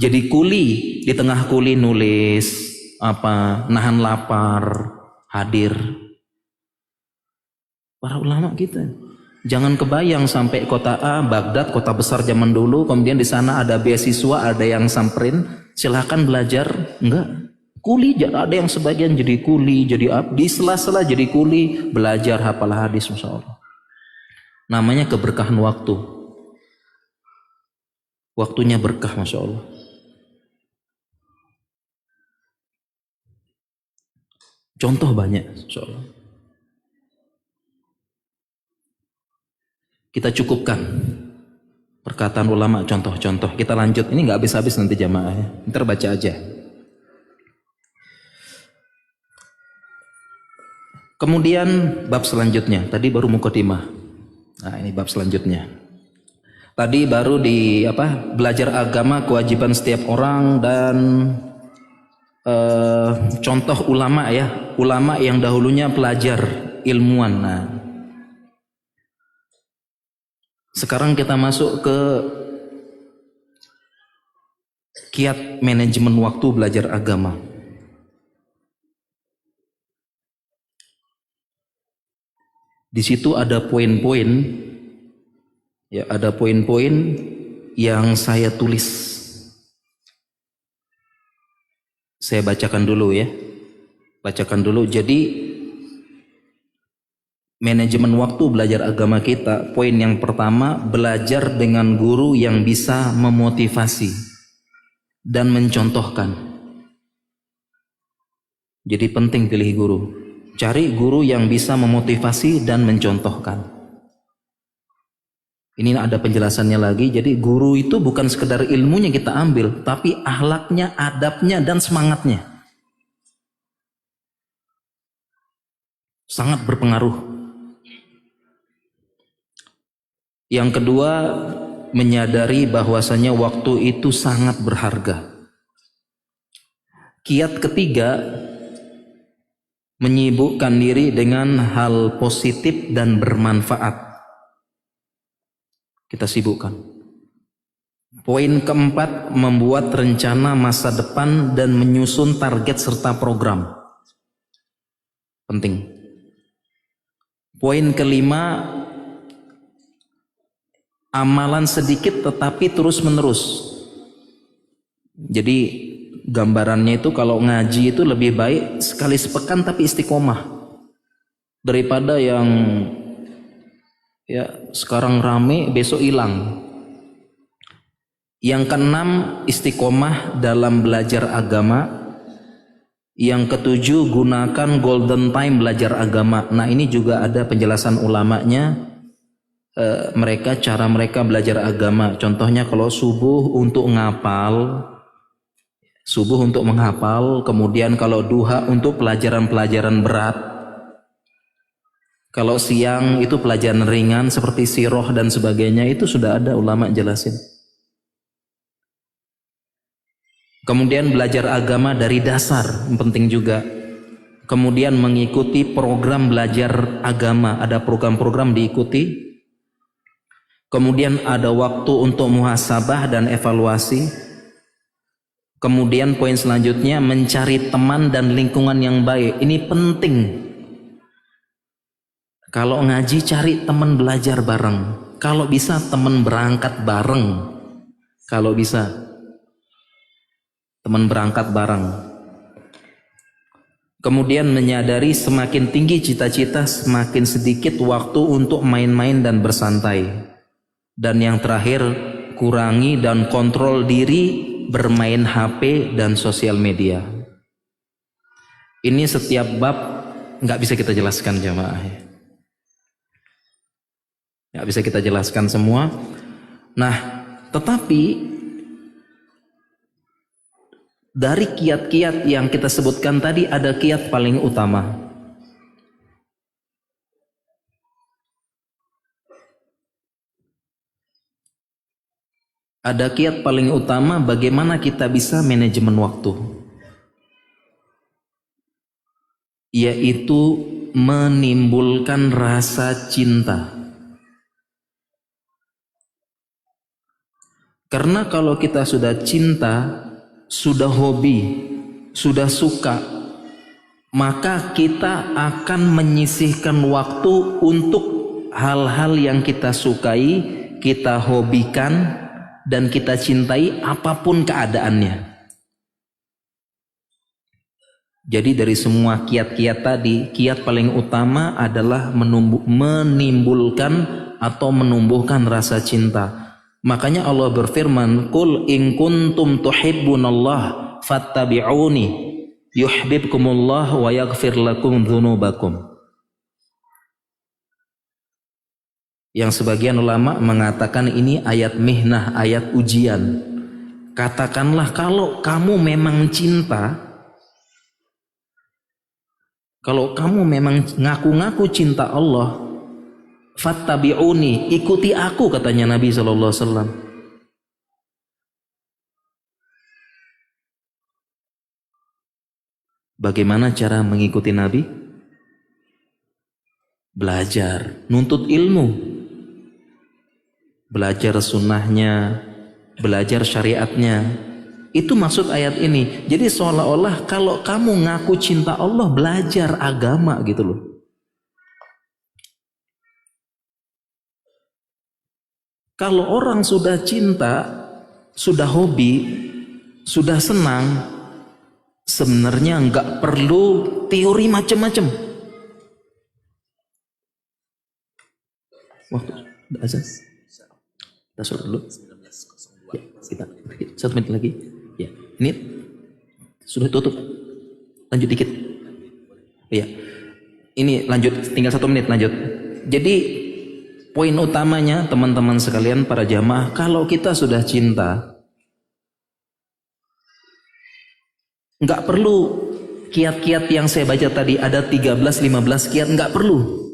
jadi kuli, di tengah kuli nulis apa, nahan lapar, hadir. Para ulama kita jangan kebayang sampai kota A, Baghdad, kota besar zaman dulu, kemudian di sana ada beasiswa, ada yang samperin silahkan belajar, enggak. Kuli, ada yang sebagian jadi kuli, jadi abdi, sela-sela jadi kuli, belajar hafal hadis, Masya Allah. Namanya keberkahan waktu. Waktunya berkah, Masya Allah. Contoh banyak, Masya Allah. Kita cukupkan perkataan ulama, contoh-contoh. Kita lanjut, ini nggak habis-habis nanti jamaah ya. Ntar baca aja. Kemudian bab selanjutnya, tadi baru mukadimah. Nah ini bab selanjutnya. Tadi baru di apa? Belajar agama kewajiban setiap orang dan contoh ulama ya, ulama yang dahulunya pelajar, ilmuwan. Nah, sekarang kita masuk ke kiat manajemen waktu belajar agama. Di situ ada poin-poin, ya ada poin-poin yang saya tulis. Saya bacakan dulu ya, bacakan dulu. Jadi manajemen waktu belajar agama kita, poin yang pertama, belajar dengan guru yang bisa memotivasi dan mencontohkan. Jadi penting pilih guru. Cari guru yang bisa memotivasi dan mencontohkan. Ini ada penjelasannya lagi. Jadi guru itu bukan sekedar ilmunya kita ambil, tapi akhlaknya, adabnya, dan semangatnya. Sangat berpengaruh. Yang kedua, menyadari bahwasanya waktu itu sangat berharga. Kiat ketiga, menyibukkan diri dengan hal positif dan bermanfaat. Kita sibukkan. Poin keempat, membuat rencana masa depan dan menyusun target serta program. Penting. Poin kelima, amalan sedikit tetapi terus menerus. Jadi gambarannya itu kalau ngaji itu lebih baik sekali sepekan tapi istiqomah, daripada yang ya sekarang rame besok hilang. Yang keenam, istiqomah dalam belajar agama. Yang ketujuh, gunakan golden time belajar agama. Nah ini juga ada penjelasan ulamanya. Cara mereka belajar agama. Contohnya kalau subuh untuk ngapal, subuh untuk menghafal, kemudian kalau duha untuk pelajaran-pelajaran berat, kalau siang itu pelajaran ringan seperti sirah dan sebagainya. Itu sudah ada ulama jelasin. Kemudian belajar agama dari dasar, penting juga. Kemudian mengikuti program belajar agama, ada program-program diikuti. Kemudian ada waktu untuk muhasabah dan evaluasi. Kemudian poin selanjutnya, mencari teman dan lingkungan yang baik. Ini penting. Kalau ngaji cari teman belajar bareng. Kalau bisa teman berangkat bareng. Kalau bisa teman berangkat bareng. Kemudian menyadari semakin tinggi cita-cita, semakin sedikit waktu untuk main-main dan bersantai. Dan yang terakhir, kurangi dan kontrol diri bermain HP dan sosial media. Ini setiap bab nggak bisa kita jelaskan jamaah. Nggak bisa kita jelaskan semua. Nah, tetapi dari kiat-kiat yang kita sebutkan tadi ada kiat paling utama. Ada kiat paling utama bagaimana kita bisa manajemen waktu. Yaitu menimbulkan rasa cinta Karena kalau kita sudah cinta, sudah hobi, sudah suka, maka kita akan menyisihkan waktu untuk hal-hal yang kita sukai, kita hobikan, dan kita cintai apapun keadaannya. Jadi dari semua kiat-kiat tadi, kiat paling utama adalah menimbulkan atau menumbuhkan rasa cinta. Makanya Allah berfirman, "Qul in kuntum tuhibbunallah fattabi'uni yuhibbukumullah wa yaghfir lakum dzunubakum." Yang sebagian ulama mengatakan ini ayat mihnah, ayat ujian. Katakanlah kalau kamu memang cinta, kalau kamu memang ngaku-ngaku cinta Allah, fattabi'uni, ikuti aku, katanya Nabi SAW. Bagaimana cara mengikuti Nabi? Belajar, nuntut ilmu, belajar sunnahnya, belajar syariatnya. Itu maksud ayat ini. Jadi seolah-olah kalau kamu ngaku cinta Allah, belajar agama gitu loh. Kalau orang sudah cinta, sudah hobi, sudah senang, sebenarnya nggak perlu teori macam-macam. Waktu azan, kita sholat dulu. Ya, kita 1 menit lagi. Ya, ini sudah tutup. Lanjut dikit. Ya, ini lanjut, tinggal 1 menit lanjut. Jadi poin utamanya teman-teman sekalian, para jamaah, kalau kita sudah cinta, nggak perlu kiat-kiat yang saya baca tadi, ada 13-15 kiat, nggak perlu.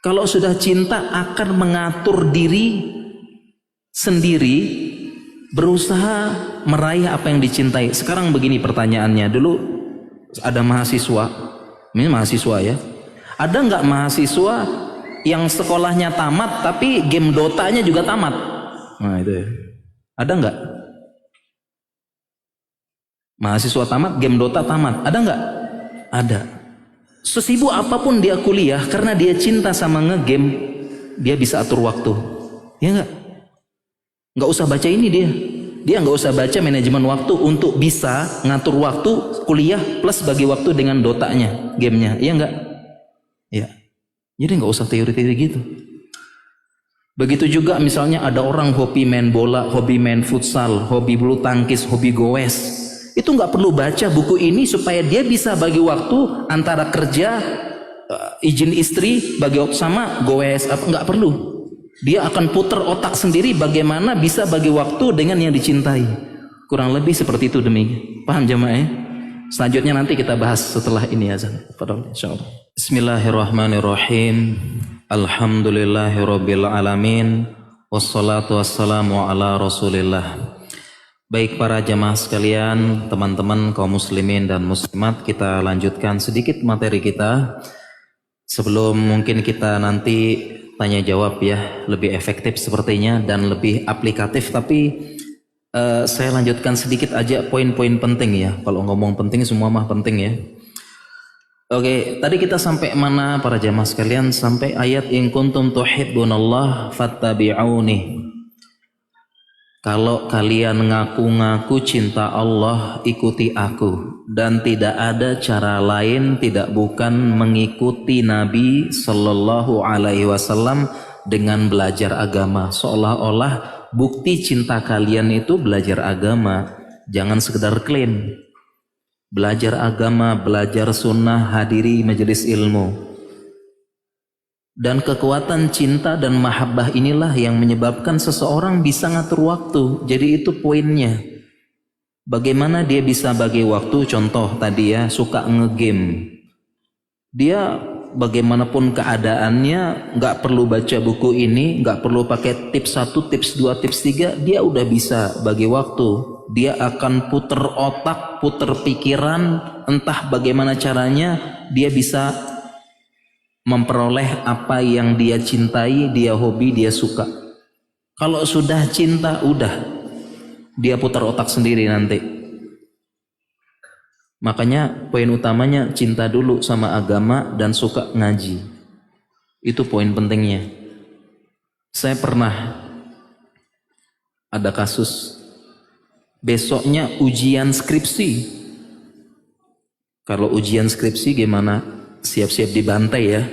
Kalau sudah cinta akan mengatur diri sendiri, berusaha meraih apa yang dicintai. Sekarang begini pertanyaannya, dulu ada mahasiswa, ini mahasiswa ya, ada nggak mahasiswa yang sekolahnya tamat tapi game Dotanya juga tamat? Nah itu ya, ada nggak? Mahasiswa tamat, game Dota tamat, ada nggak? Ada. Sesibuk apapun dia kuliah, karena dia cinta sama ngegame, dia bisa atur waktu, ya nggak? Nggak usah baca ini dia nggak usah baca manajemen waktu untuk bisa ngatur waktu kuliah plus bagi waktu dengan Dotanya, gamenya, ya nggak? Ya. Jadi nggak usah teori-teori gitu. Begitu juga misalnya ada orang hobi main bola, hobi main futsal, hobi bulu tangkis, hobi goes. Itu nggak perlu baca buku ini supaya dia bisa bagi waktu antara kerja, izin istri, bagi waktu sama goes, nggak perlu. Dia akan putar otak sendiri bagaimana bisa bagi waktu dengan yang dicintai. Kurang lebih seperti itu demikian. Paham jamaah? Selanjutnya nanti kita bahas setelah ini azan. Insyaallah. Bismillahirrahmanirrahim. Alhamdulillahirabbil alamin. Wassalatu wassalamu ala Rasulillah. Baik para jamaah sekalian, teman-teman kaum muslimin dan muslimat, kita lanjutkan sedikit materi kita. Sebelum mungkin kita nanti tanya jawab ya, lebih efektif sepertinya dan lebih aplikatif, tapi saya lanjutkan sedikit aja poin-poin penting ya. Kalau ngomong penting semua mah penting ya. Oke, tadi kita sampai mana para jamaah sekalian? Sampai ayat in kuntum tuhibbunallah fattabi'uni. Kalau kalian ngaku-ngaku cinta Allah, ikuti aku. Dan tidak ada cara lain, tidak bukan mengikuti Nabi Sallallahu Alaihi Wasallam dengan belajar agama. Seolah-olah bukti cinta kalian itu belajar agama. Jangan sekedar klaim. Belajar agama, belajar sunnah, hadiri majelis ilmu. Dan kekuatan cinta dan mahabbah inilah yang menyebabkan seseorang bisa ngatur waktu. Jadi itu poinnya. Bagaimana dia bisa bagi waktu? Contoh tadi ya, suka ngegame. Dia bagaimanapun keadaannya, nggak perlu baca buku ini, nggak perlu pakai tips 1, tips 2, tips 3, dia udah bisa bagi waktu. Dia akan puter otak, puter pikiran, entah bagaimana caranya dia bisa memperoleh apa yang dia cintai, dia hobi, dia suka. Kalau sudah cinta, udah dia putar otak sendiri nanti. Makanya poin utamanya cinta dulu sama agama dan suka ngaji. Itu poin pentingnya. Saya pernah ada kasus, besoknya ujian skripsi. Kalau ujian skripsi gimana? Siap-siap dibantai ya.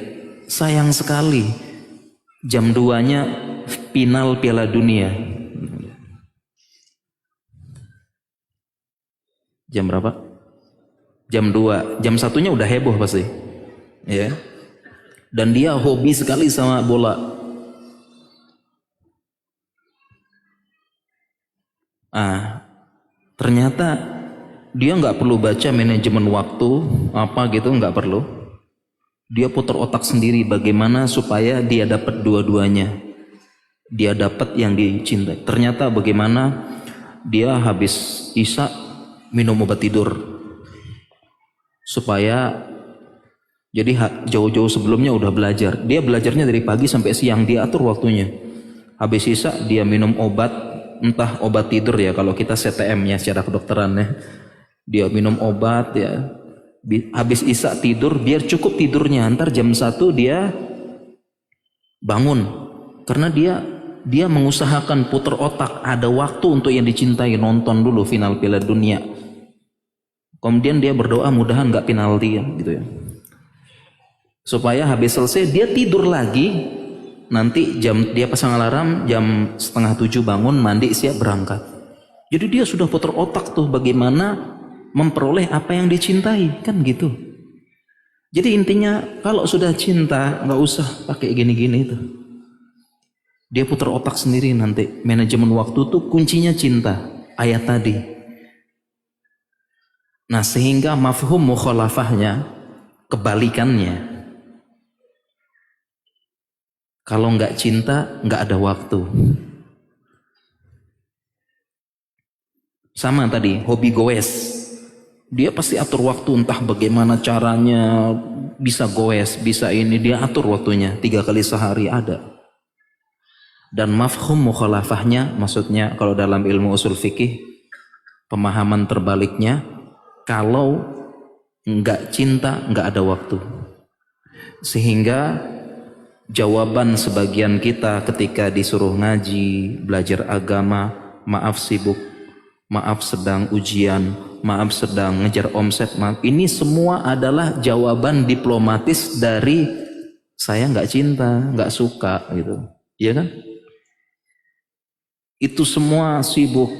Sayang sekali, jam 2-nya final Piala Dunia. Jam berapa? Jam 2. Jam 1-nya udah heboh pasti. Ya. Dan dia hobi sekali sama bola. Ternyata dia nggak perlu baca manajemen waktu apa gitu, nggak perlu. Dia putar otak sendiri bagaimana supaya dia dapat dua-duanya. Dia dapat yang dicintai. Ternyata bagaimana dia habis isya minum obat tidur. Supaya jadi jauh-jauh sebelumnya udah belajar. Dia belajarnya dari pagi sampai siang, dia atur waktunya. Habis isya dia minum obat, entah obat tidur ya kalau kita CTM-nya secara kedokteran ya. Dia minum obat ya. Habis isya tidur, biar cukup tidurnya, ntar jam 1 dia bangun. Karena dia mengusahakan putar otak, ada waktu untuk yang dicintai, nonton dulu final Piala Dunia. Kemudian dia berdoa mudahan nggak penalti gitu ya. Supaya habis selesai dia tidur lagi, nanti dia pasang alarm jam 6:30 bangun, mandi, siap berangkat. Jadi dia sudah putar otak tuh bagaimana memperoleh apa yang dicintai, kan gitu. Jadi intinya kalau sudah cinta nggak usah pakai gini-gini itu. Dia putar otak sendiri nanti. Manajemen waktu tuh kuncinya cinta, ayat tadi. Nah sehingga mafhum mukhalafahnya, kebalikannya. Kalau nggak cinta nggak ada waktu. Sama tadi hobi goes. Dia pasti atur waktu, entah bagaimana caranya bisa goes, bisa ini, dia atur waktunya 3 kali sehari ada. Dan mafhum mukhalafahnya, maksudnya kalau dalam ilmu usul fikih, pemahaman terbaliknya, kalau nggak cinta nggak ada waktu. Sehingga jawaban sebagian kita ketika disuruh ngaji, belajar agama, maaf sibuk, maaf sedang ujian, maaf sedang ngejar omset, maaf, ini semua adalah jawaban diplomatis dari saya nggak cinta, nggak suka gitu, ya kan? Itu semua sibuk,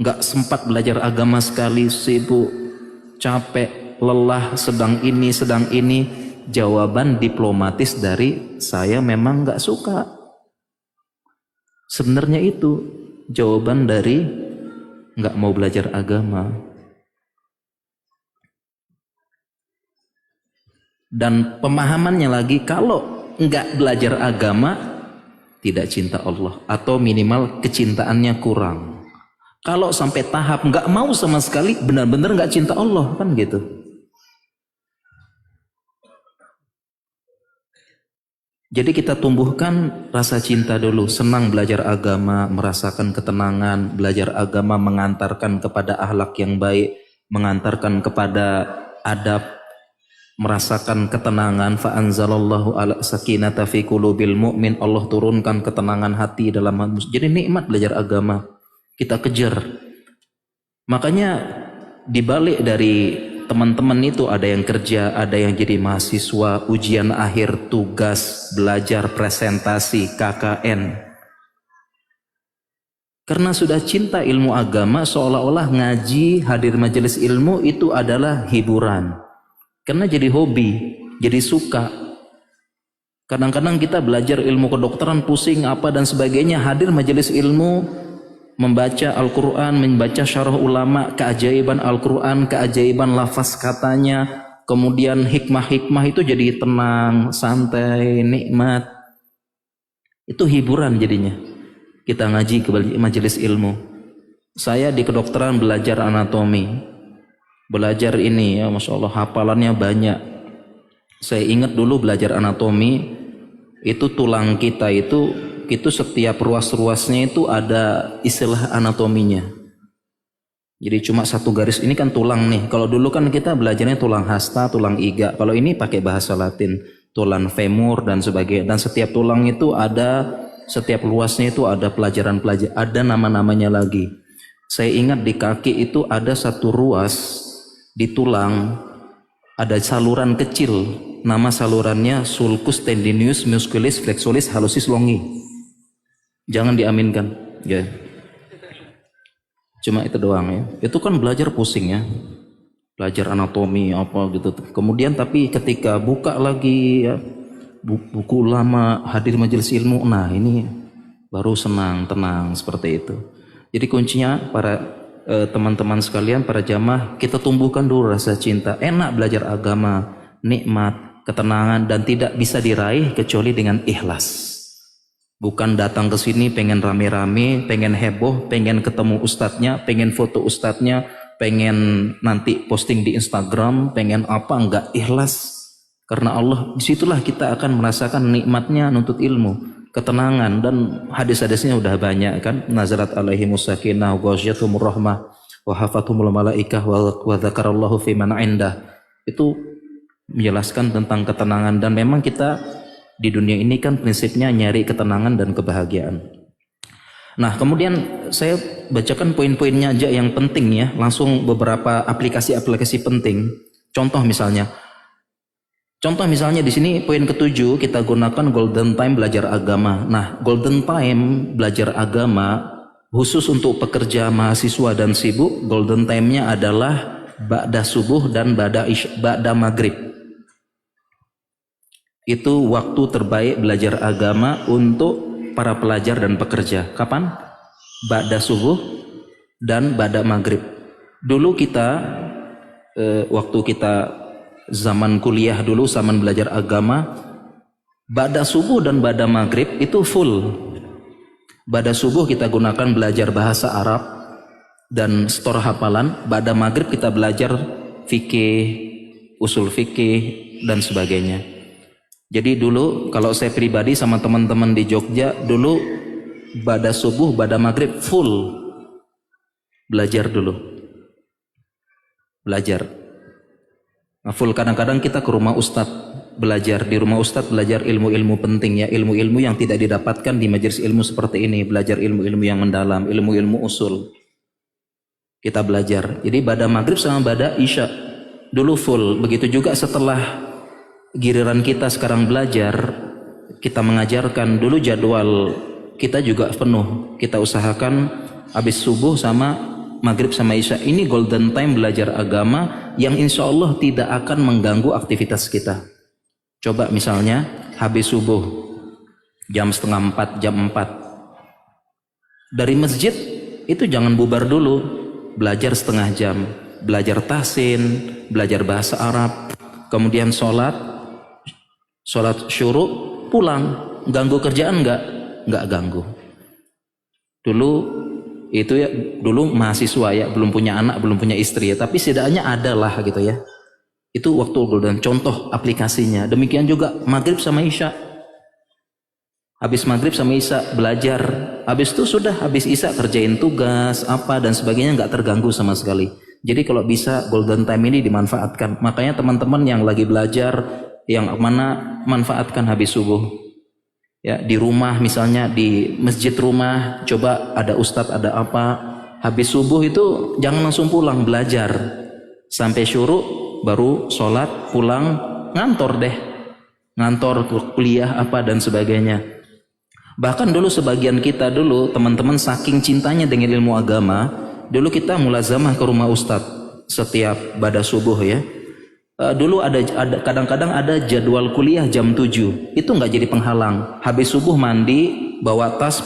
nggak sempat belajar agama sekali, sibuk, capek, lelah, sedang ini, jawaban diplomatis dari saya memang nggak suka. Sebenarnya itu jawaban dari nggak mau belajar agama. Dan pemahamannya lagi, kalau nggak belajar agama tidak cinta Allah, atau minimal kecintaannya kurang. Kalau sampai tahap nggak mau sama sekali, benar-benar nggak cinta Allah, kan gitu. Jadi kita tumbuhkan rasa cinta dulu, senang belajar agama, merasakan ketenangan, belajar agama mengantarkan kepada akhlak yang baik, mengantarkan kepada adab, merasakan ketenangan. Fa anzalallahu ala sakinata fi qulubil mu'min, Allah turunkan ketenangan hati dalam hati. Jadi nikmat belajar agama, kita kejar. Makanya dibalik dari teman-teman itu ada yang kerja, ada yang jadi mahasiswa, ujian akhir, tugas, belajar, presentasi, KKN. Karena sudah cinta ilmu agama, seolah-olah ngaji, hadir majelis ilmu itu adalah hiburan. Karena jadi hobi, jadi suka. Kadang-kadang kita belajar ilmu kedokteran pusing apa dan sebagainya, hadir majelis ilmu, membaca Al-Quran, membaca syarah ulama, keajaiban Al-Quran, keajaiban lafaz katanya, kemudian hikmah-hikmah itu jadi tenang, santai, nikmat. Itu hiburan jadinya. Kita ngaji ke majelis ilmu. Saya di kedokteran belajar anatomi, belajar ini ya, Masya Allah hafalannya banyak. Saya ingat dulu belajar anatomi, itu tulang kita itu itu setiap ruas-ruasnya itu ada istilah anatominya. Jadi cuma satu garis, ini kan tulang nih. Kalau dulu kan kita belajarnya tulang hasta, tulang iga. Kalau ini pakai bahasa Latin, tulang femur dan sebagainya. Dan setiap tulang itu ada, setiap luasnya itu ada pelajaran-pelajaran, ada nama-namanya lagi. Saya ingat di kaki itu ada satu ruas di tulang, ada saluran kecil. Nama salurannya sulcus tendinous musculis flexuris hallucis longi. Jangan diaminkan, ya. Cuma itu doang ya. Itu kan belajar pusing ya. Belajar anatomi apa gitu. Kemudian tapi ketika buka lagi ya, buku lama, hadir majelis ilmu, nah ini baru senang, tenang seperti itu. Jadi kuncinya para teman-teman sekalian, para jamaah, kita tumbuhkan dulu rasa cinta. Enak belajar agama, nikmat, ketenangan, dan tidak bisa diraih kecuali dengan ikhlas. Bukan datang ke sini pengen rame-rame, pengen heboh, pengen ketemu ustadznya, pengen foto ustadznya, pengen nanti posting di Instagram, pengen apa, enggak ikhlas. Karena Allah, disitulah kita akan merasakan nikmatnya nuntut ilmu, ketenangan, dan hadis-hadisnya udah banyak kan. Nazarat alaihimus sakinah wa ghashiyatuhumur rahmah wa hafathumul malaikah wa dzakarallahu fi man indah. Itu menjelaskan tentang ketenangan, dan memang kita di dunia ini kan prinsipnya nyari ketenangan dan kebahagiaan. Nah, kemudian saya bacakan poin-poinnya aja yang penting ya, langsung beberapa aplikasi-aplikasi penting. Contoh misalnya di sini poin ke-7 kita gunakan golden time belajar agama. Nah, golden time belajar agama khusus untuk pekerja, mahasiswa dan sibuk, golden time-nya adalah ba'da subuh dan ba'da maghrib. Itu waktu terbaik belajar agama untuk para pelajar dan pekerja. Kapan? Ba'da subuh dan ba'da maghrib. Dulu kita waktu kita zaman kuliah dulu, zaman belajar agama, ba'da subuh dan ba'da maghrib itu full. Ba'da subuh kita gunakan belajar bahasa Arab dan store hafalan. Ba'da maghrib kita belajar fikih, usul fikih dan sebagainya. Jadi dulu kalau saya pribadi sama teman-teman di Jogja, dulu ba'da subuh, ba'da maghrib full belajar dulu. Belajar. Nah, full. Kadang-kadang kita ke rumah ustadz belajar, di rumah ustadz belajar ilmu-ilmu penting ya, ilmu-ilmu yang tidak didapatkan di majelis ilmu seperti ini, belajar ilmu-ilmu yang mendalam, ilmu-ilmu usul. Kita belajar. Jadi ba'da maghrib sama ba'da isya dulu full. Begitu juga setelah giliran kita sekarang belajar, kita mengajarkan, dulu jadwal kita juga penuh. Kita usahakan habis subuh sama maghrib sama isya. Ini golden time belajar agama yang insya Allah tidak akan mengganggu aktivitas kita. Coba misalnya habis subuh jam 3:30, jam 4 dari masjid itu jangan bubar dulu, belajar setengah jam, belajar tahsin, belajar bahasa Arab, kemudian sholat syuruk, pulang. Ganggu kerjaan enggak ganggu. Dulu itu ya, dulu mahasiswa ya, belum punya anak, belum punya istri ya, tapi setidaknya ada lah gitu ya. Itu waktu golden, contoh aplikasinya. Demikian juga maghrib sama isya. Habis maghrib sama isya belajar, habis itu sudah, habis isya kerjain tugas apa dan sebagainya, enggak terganggu sama sekali. Jadi kalau bisa golden time ini dimanfaatkan. Makanya teman-teman yang lagi belajar, yang mana manfaatkan habis subuh ya, di rumah misalnya, di masjid rumah, coba ada ustadz ada apa, habis subuh itu jangan langsung pulang, belajar sampai syuruk, baru sholat pulang, ngantor kuliah apa dan sebagainya. Bahkan dulu sebagian kita dulu teman-teman saking cintanya dengan ilmu agama, dulu kita mulazamah ke rumah ustadz setiap ba'da subuh ya. Dulu ada kadang-kadang ada jadwal kuliah jam 7, itu nggak jadi penghalang. Habis subuh mandi, bawa tas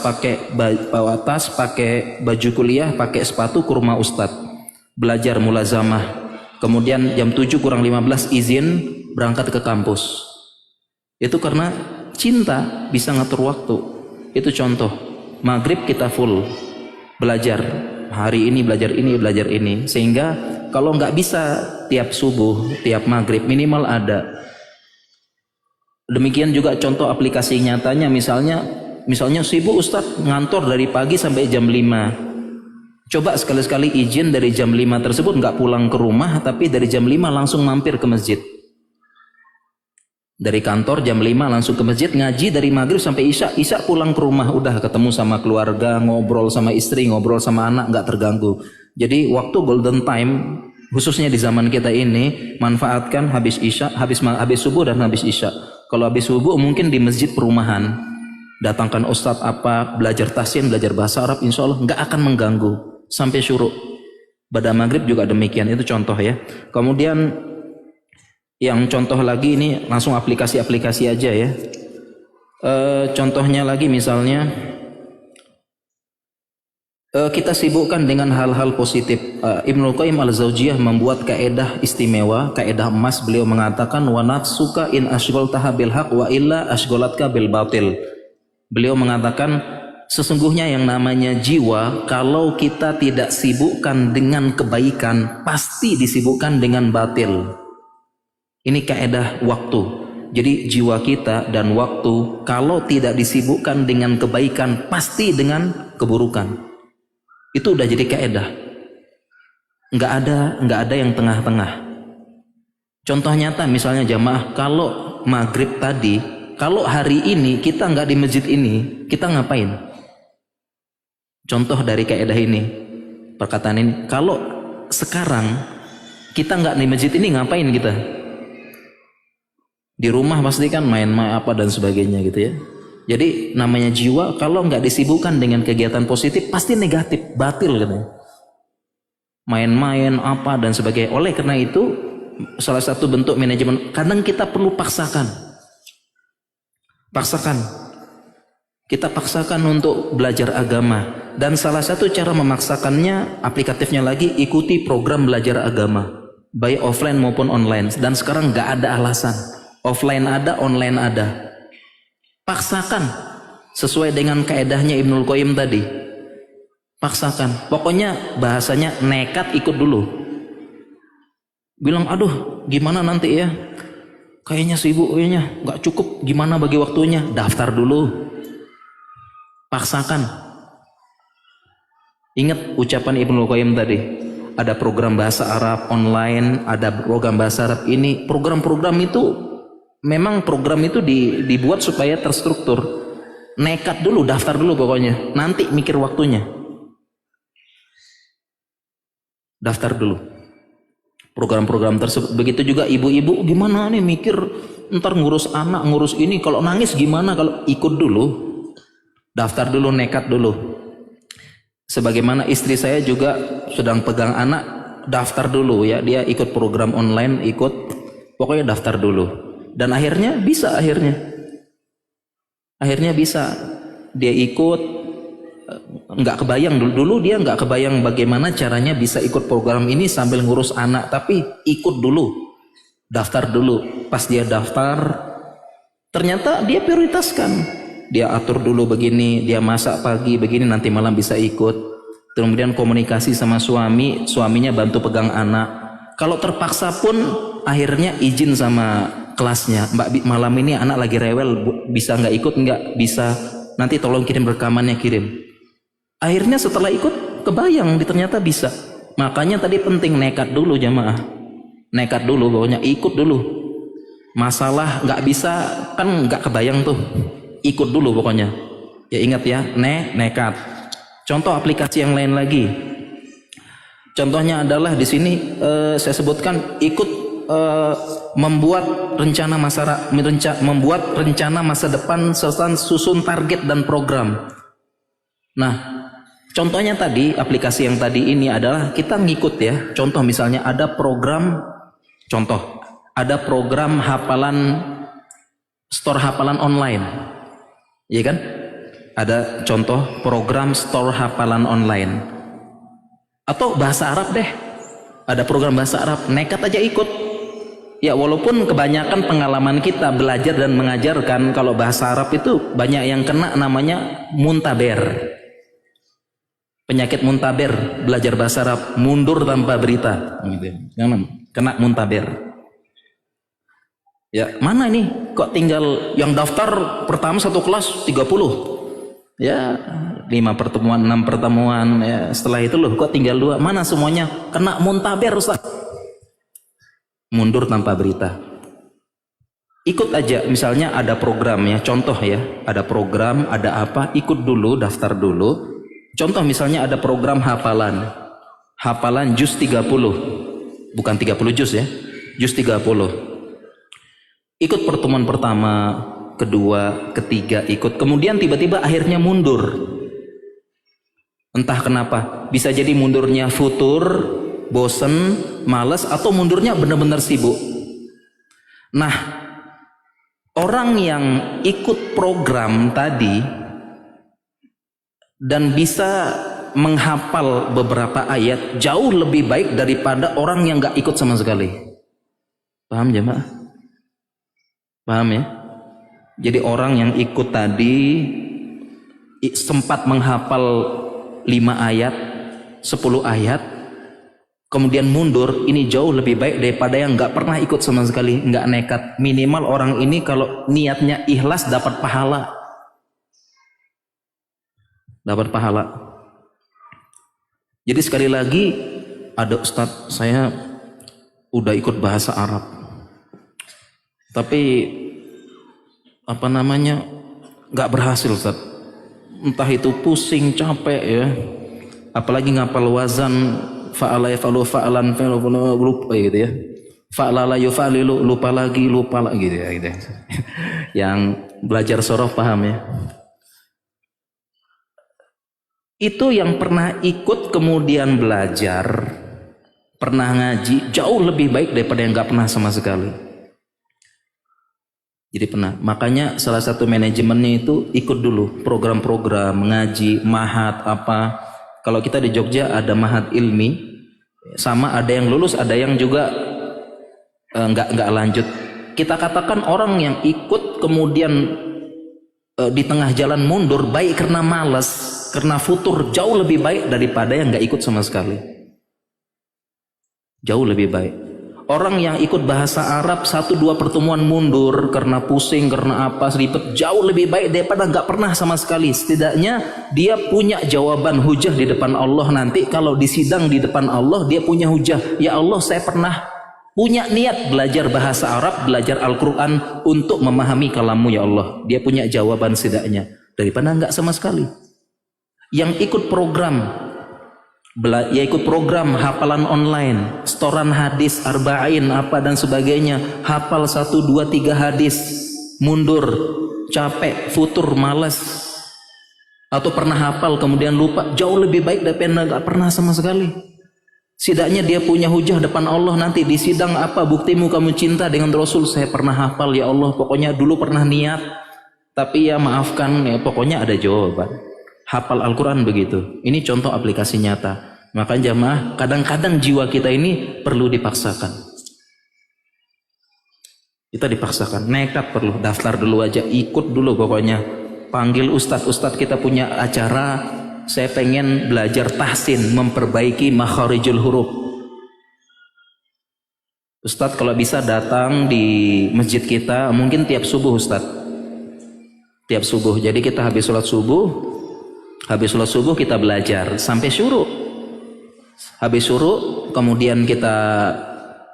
pakai baju kuliah, pakai sepatu ke rumah ustadz, belajar mulazamah. Kemudian jam 7:15 izin berangkat ke kampus. Itu karena cinta, bisa ngatur waktu. Itu contoh. Maghrib kita full belajar, hari ini belajar ini, sehingga kalau nggak bisa tiap subuh, tiap maghrib, minimal ada. Demikian juga contoh aplikasi nyatanya, misalnya Misalnya sibuk Ustadz ngantor dari pagi sampai jam 5. Coba sekali-sekali izin dari jam 5 tersebut nggak pulang ke rumah, tapi dari jam 5 langsung mampir ke masjid. Dari kantor jam 5 langsung ke masjid, ngaji dari maghrib sampai isya, isya pulang ke rumah, udah ketemu sama keluarga, ngobrol sama istri, ngobrol sama anak, nggak terganggu. Jadi waktu golden time, khususnya di zaman kita ini, manfaatkan habis isya, habis subuh dan habis isya. Kalau habis subuh mungkin di masjid perumahan, datangkan ustadz apa, belajar tahsin, belajar bahasa Arab, insya Allah nggak akan mengganggu sampai syuruk. Pada maghrib juga demikian, itu contoh ya. Kemudian yang contoh lagi ini langsung aplikasi-aplikasi aja ya. Contohnya lagi misalnya kita sibukkan dengan hal-hal positif. Ibnu Qayyim al-Jauziyah membuat kaedah istimewa, kaedah emas. Beliau mengatakan wa nafsuka in ashghaltaha bil haq wa illa ashghalatka bil batil. Beliau mengatakan sesungguhnya yang namanya jiwa, kalau kita tidak sibukkan dengan kebaikan, pasti disibukkan dengan batil. Ini kaedah waktu. Jadi jiwa kita dan waktu kalau tidak disibukkan dengan kebaikan, pasti dengan keburukan. Itu udah jadi kaedah. Nggak ada yang tengah-tengah. Contoh nyata misalnya jamaah, kalau maghrib tadi, kalau hari ini kita nggak di masjid ini, kita ngapain? Contoh dari kaedah ini, perkataan ini, kalau sekarang kita nggak di masjid ini, ngapain kita? Di rumah pasti kan main-main apa dan sebagainya gitu ya. Jadi namanya jiwa kalau nggak disibukkan dengan kegiatan positif pasti negatif, batil gitu. Main-main apa dan sebagainya. Oleh karena itu salah satu bentuk manajemen, kadang kita perlu paksakan. Kita paksakan untuk belajar agama. Dan salah satu cara memaksakannya, aplikatifnya lagi, ikuti program belajar agama, baik offline maupun online. Dan sekarang nggak ada alasan. Offline ada, online ada. Paksakan sesuai dengan kaedahnya Ibnul Qayyim tadi. Paksakan. Pokoknya bahasanya nekat ikut dulu. Bilang, aduh gimana nanti ya? Kayaknya sibuk, kayaknya nggak cukup. Gimana bagi waktunya? Daftar dulu. Paksakan. Ingat ucapan Ibnul Qayyim tadi. Ada program bahasa Arab online, ada program bahasa Arab ini. Program-program itu memang program itu dibuat supaya terstruktur. Nekat dulu, daftar dulu pokoknya. Nanti mikir waktunya. Daftar dulu program-program tersebut. Begitu juga ibu-ibu, gimana nih mikir ntar ngurus anak, ngurus ini, kalau nangis gimana? Kalau ikut dulu, daftar dulu, nekat dulu. Sebagaimana istri saya juga sedang pegang anak, daftar dulu ya. Dia ikut program online, pokoknya daftar dulu. Dan akhirnya bisa, akhirnya bisa dia ikut. Nggak kebayang dulu dia nggak kebayang bagaimana caranya bisa ikut program ini sambil ngurus anak, tapi ikut dulu, daftar dulu. Pas dia daftar ternyata dia prioritaskan, dia atur dulu begini, dia masak pagi begini, nanti malam bisa ikut. Kemudian komunikasi sama suaminya bantu pegang anak. Kalau terpaksa pun akhirnya izin sama kelasnya, Mbak, malam ini anak lagi rewel, bisa nggak ikut? Nggak bisa, nanti tolong kirim rekamannya, kirim. Akhirnya setelah ikut kebayang ternyata bisa. Makanya tadi penting nekat dulu jamaah, nekat dulu, pokoknya ikut dulu. Masalah nggak bisa kan nggak kebayang tuh, ikut dulu pokoknya. Ya ingat ya, nekat. Contoh aplikasi yang lain lagi. Contohnya adalah di sini saya sebutkan ikut membuat rencana masa depan serta susun target dan program. Nah, contohnya tadi aplikasi yang tadi ini adalah kita ngikut ya. Contoh misalnya ada program hafalan, store hafalan online, ya kan? Ada contoh program store hafalan online. Atau bahasa Arab deh, ada program bahasa Arab, nekat aja ikut. Ya walaupun kebanyakan pengalaman kita belajar dan mengajarkan, kalau bahasa Arab itu banyak yang kena namanya muntaber. Penyakit muntaber, belajar bahasa Arab, mundur tanpa berita. Kena muntaber. Ya mana ini kok tinggal yang daftar pertama satu kelas 30. Ya 5 pertemuan, 6 pertemuan, ya setelah itu loh kok tinggal 2, mana semuanya kena muntaber Ustaz. Mundur tanpa berita. Ikut aja, misalnya ada program ya, contoh ya, ada program, ada apa, ikut dulu, daftar dulu. Contoh misalnya ada program hafalan juz 30, bukan 30 juz ya, juz 30. Ikut pertemuan pertama, kedua, ketiga ikut, kemudian tiba-tiba akhirnya mundur. Entah kenapa, bisa jadi mundurnya futur, bosen, males, atau mundurnya benar-benar sibuk. Nah, orang yang ikut program tadi dan bisa menghafal beberapa ayat jauh lebih baik daripada orang yang gak ikut sama sekali. Paham jemaah? Paham ya? Jadi orang yang ikut tadi sempat menghafal 5 ayat, 10 ayat, kemudian mundur, ini jauh lebih baik daripada yang gak pernah ikut sama sekali, gak nekat. Minimal orang ini kalau niatnya ikhlas dapat pahala. Dapat pahala. Jadi sekali lagi, ada Ustadz, saya udah ikut bahasa Arab, tapi apa namanya gak berhasil Ustadz. Entah itu pusing, capek ya, apalagi ngapal wazan, fa'ala yaf'alu fa'alan lupa gitu ya, fa'ala la yufa'lilu lupa lagi gitu ya, gitu. Yang belajar sorof paham ya. Itu yang pernah ikut kemudian belajar, pernah ngaji, jauh lebih baik daripada yang gak pernah sama sekali. Jadi pernah, makanya salah satu manajemennya itu ikut dulu program-program ngaji, mahat apa. Kalau kita di Jogja ada mahat ilmi, sama ada yang lulus, ada yang juga nggak lanjut. Kita katakan orang yang ikut kemudian di tengah jalan mundur baik karena malas, karena futur, jauh lebih baik daripada yang nggak ikut sama sekali. Jauh lebih baik. Orang yang ikut bahasa Arab 1-2 pertemuan mundur karena pusing, karena apa, ribet, jauh lebih baik daripada nggak pernah sama sekali. Setidaknya dia punya jawaban hujah di depan Allah nanti. Kalau di sidang di depan Allah dia punya hujah. Ya Allah, saya pernah punya niat belajar bahasa Arab, belajar Al-Quran untuk memahami kalammu ya Allah. Dia punya jawaban setidaknya daripada nggak sama sekali. Yang ikut program, ya ikut program hafalan online, setoran hadis, arba'in apa dan sebagainya, hafal 1, 2, 3 hadis, mundur, capek, futur, malas, atau pernah hafal kemudian lupa, jauh lebih baik daripada nggak pernah sama sekali. Setidaknya dia punya hujah depan Allah nanti di sidang, apa buktimu kamu cinta dengan Rasul? Saya pernah hafal ya Allah, pokoknya dulu pernah niat, tapi ya maafkan ya, pokoknya ada jawaban. Hafal Al-Quran begitu. Ini contoh aplikasi nyata. Maka jamaah, kadang-kadang jiwa kita ini perlu dipaksakan. Kita dipaksakan, nekat perlu, daftar dulu aja, ikut dulu pokoknya. Panggil ustadz kita punya acara, saya pengen belajar tahsin, memperbaiki makharijul huruf. Ustadz kalau bisa datang di masjid kita, mungkin tiap subuh Ustadz. Tiap subuh, jadi kita habis sholat subuh kita belajar sampai syuruk. Habis syuruk kemudian kita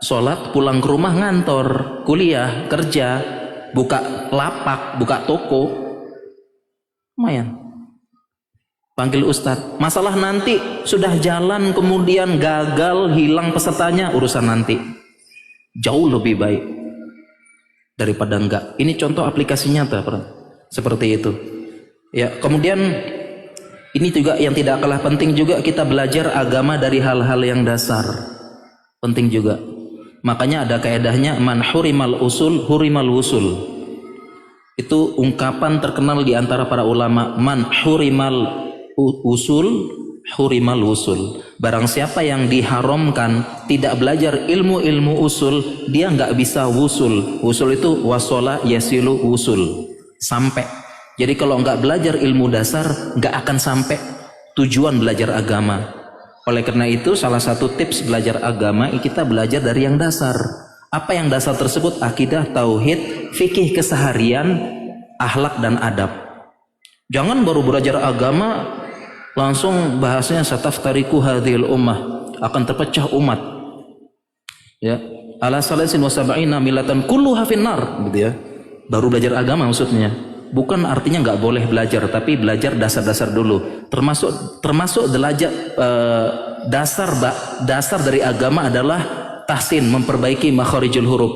sholat, pulang ke rumah ngantor, kuliah, kerja, buka lapak, buka toko, lumayan. Panggil ustadz. Masalah nanti sudah jalan kemudian gagal, hilang pesertanya, urusan nanti. Jauh lebih baik daripada enggak. Ini contoh aplikasi nyata seperti itu ya. Kemudian ini juga yang tidak kalah penting juga, kita belajar agama dari hal-hal yang dasar. Penting juga. Makanya ada kaedahnya, man hurimal usul hurimal wusul. Itu ungkapan terkenal di antara para ulama, man hurimal usul hurimal wusul. Barang siapa yang diharamkan tidak belajar ilmu-ilmu usul, dia nggak bisa wusul. Wusul itu wasola yasilu wusul, sampai. Jadi kalau nggak belajar ilmu dasar, nggak akan sampai tujuan belajar agama. Oleh karena itu, salah satu tips belajar agama, kita belajar dari yang dasar. Apa yang dasar tersebut? Akidah, tauhid, fikih keseharian, akhlak dan adab. Jangan baru belajar agama langsung bahasanya sataftariku hadhil ummah, akan terpecah umat. Ya, ala salasin wa sab'ina milatan kulluha finnar, gitu ya. Baru belajar agama maksudnya. Bukan artinya nggak boleh belajar, tapi belajar dasar-dasar dulu. Termasuk belajar dasar dari agama adalah tahsin, memperbaiki makharijul huruf.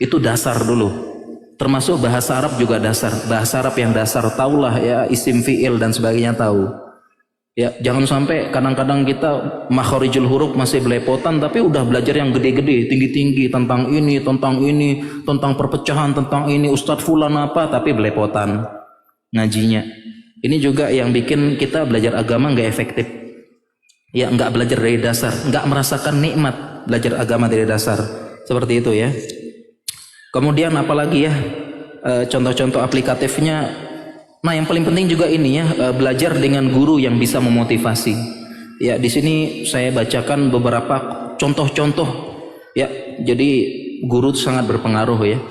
Itu dasar dulu. Termasuk bahasa Arab juga dasar. Bahasa Arab yang dasar tahulah ya, isim fi'il dan sebagainya tahu. Ya, jangan sampai kadang-kadang kita makharijul huruf masih belepotan tapi udah belajar yang gede-gede, tinggi-tinggi tentang ini, tentang perpecahan, tentang ini, Ustadz fulan apa, tapi belepotan ngajinya. Ini juga yang bikin kita belajar agama nggak efektif. Ya, nggak belajar dari dasar, nggak merasakan nikmat belajar agama dari dasar. Seperti itu ya. Kemudian apalagi ya contoh-contoh aplikatifnya. Nah, yang paling penting juga ini ya, belajar dengan guru yang bisa memotivasi. Ya, di sini saya bacakan beberapa contoh-contoh. Ya, jadi guru sangat berpengaruh ya.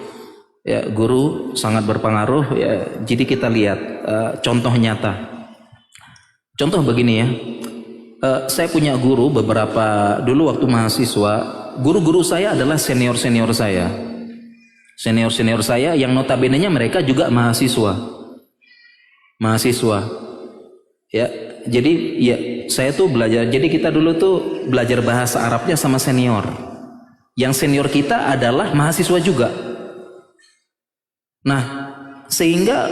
Ya, guru sangat berpengaruh ya. Jadi kita lihat contoh nyata. Contoh begini ya. Saya punya guru beberapa dulu waktu mahasiswa. Guru-guru saya adalah senior-senior saya. Senior-senior saya yang notabene-nya mereka juga mahasiswa ya, jadi ya saya tuh belajar, jadi kita dulu tuh belajar bahasa Arabnya sama senior, yang senior kita adalah mahasiswa juga. Nah, sehingga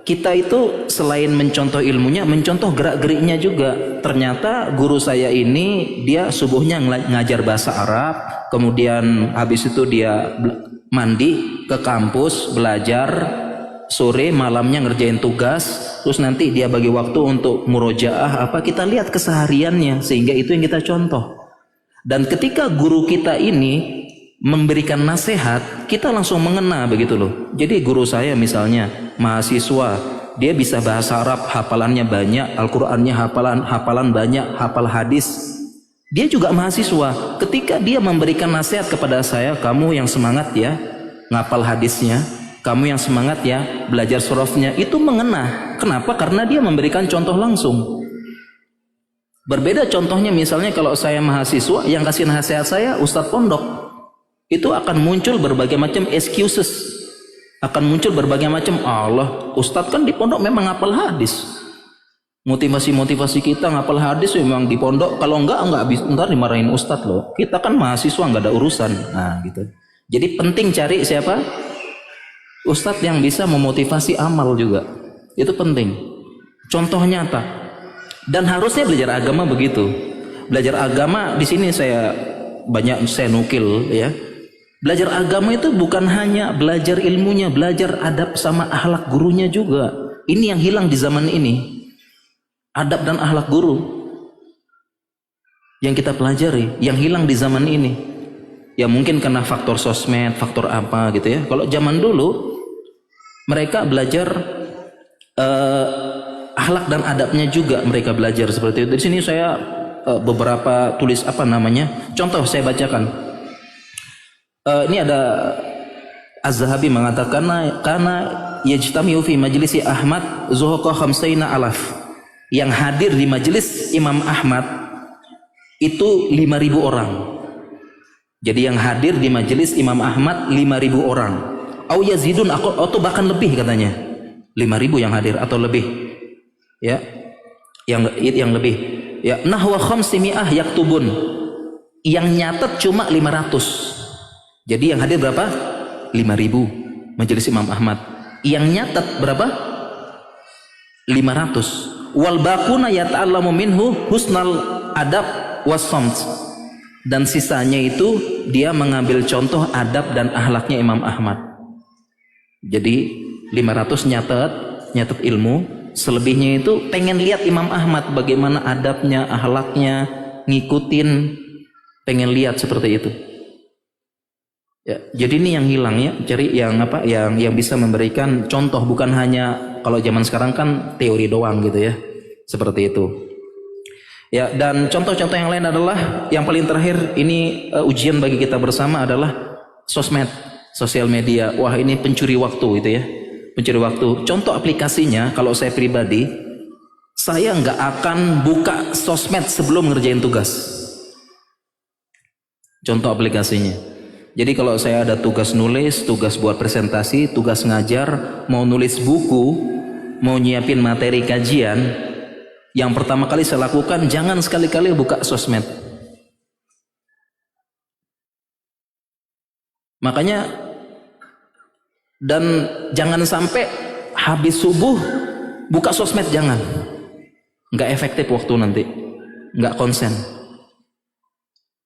kita itu selain mencontoh ilmunya, mencontoh gerak-geriknya juga. Ternyata guru saya ini dia subuhnya ngajar bahasa Arab, kemudian habis itu dia mandi ke kampus belajar, sore malamnya ngerjain tugas, terus nanti dia bagi waktu untuk murojaah apa, kita lihat kesehariannya, sehingga itu yang kita contoh. Dan ketika guru kita ini memberikan nasihat, kita langsung mengena begitu loh. Jadi guru saya misalnya mahasiswa, dia bisa bahasa Arab, hafalannya banyak, Al-Qur'annya hafalan banyak, hafal hadis. Dia juga mahasiswa. Ketika dia memberikan nasihat kepada saya, kamu yang semangat ya ngapal hadisnya, kamu yang semangat ya belajar surafnya, itu mengena. Kenapa? Karena dia memberikan contoh langsung. Berbeda contohnya misalnya kalau saya mahasiswa, yang kasih nasihat saya Ustadz pondok, itu akan muncul berbagai macam excuses, akan muncul berbagai macam, Allah Ustadz kan di pondok memang ngapal hadis, motivasi kita ngapal hadis memang di pondok, kalau enggak bisa, ntar dimarahin Ustadz loh, kita kan mahasiswa nggak ada urusan. Nah gitu. Jadi penting cari siapa? Ustadz yang bisa memotivasi amal juga, itu penting. Contoh nyata. Dan harusnya belajar agama begitu. Belajar agama di sini saya nukil ya. Belajar agama itu bukan hanya belajar ilmunya, belajar adab sama akhlak gurunya juga. Ini yang hilang di zaman ini. Adab dan akhlak guru yang kita pelajari, yang hilang di zaman ini. Ya mungkin karena faktor sosmed, faktor apa gitu ya. Kalau zaman dulu mereka belajar akhlak dan adabnya juga, mereka belajar seperti itu. Di sini saya beberapa tulis contoh saya bacakan. Ini ada Az-Zahabi mengatakan karena yajtamiu fi majlisi Ahmad zuhuqa khamsaina alaf. Yang hadir di majelis Imam Ahmad itu 5.000 orang. Jadi yang hadir di majelis Imam Ahmad 5.000 orang. Au yazidun atau bahkan lebih katanya. 5.000 yang hadir atau lebih. Ya. Yang lebih. Ya, nahwa khamsimi'ah yaktubun. Yang nyatet cuma 500. Jadi yang hadir berapa? 5.000 majelis Imam Ahmad. Yang nyatet berapa? 500. Wal baquna yata'allamu minhu husnal adab was-samt. Dan sisanya itu dia mengambil contoh adab dan akhlaknya Imam Ahmad. Jadi 500 nyatet ilmu, selebihnya itu pengen lihat Imam Ahmad bagaimana adabnya, akhlaknya, ngikutin, pengen lihat seperti itu. Ya, jadi ini yang hilang ya, cari yang bisa memberikan contoh, bukan hanya kalau zaman sekarang kan teori doang gitu ya. Seperti itu. Ya, dan contoh-contoh yang lain adalah yang paling terakhir ini ujian bagi kita bersama adalah sosmed, sosial media. Wah, ini pencuri waktu itu ya. Mencuri waktu. Contoh aplikasinya, kalau saya pribadi, saya nggak akan buka sosmed sebelum ngerjain tugas. Contoh aplikasinya. Jadi kalau saya ada tugas nulis, tugas buat presentasi, tugas ngajar, mau nulis buku, mau nyiapin materi kajian, yang pertama kali saya lakukan, jangan sekali-kali buka sosmed. Makanya, dan jangan sampai habis subuh buka sosmed, jangan. Nggak efektif waktu nanti, nggak konsen.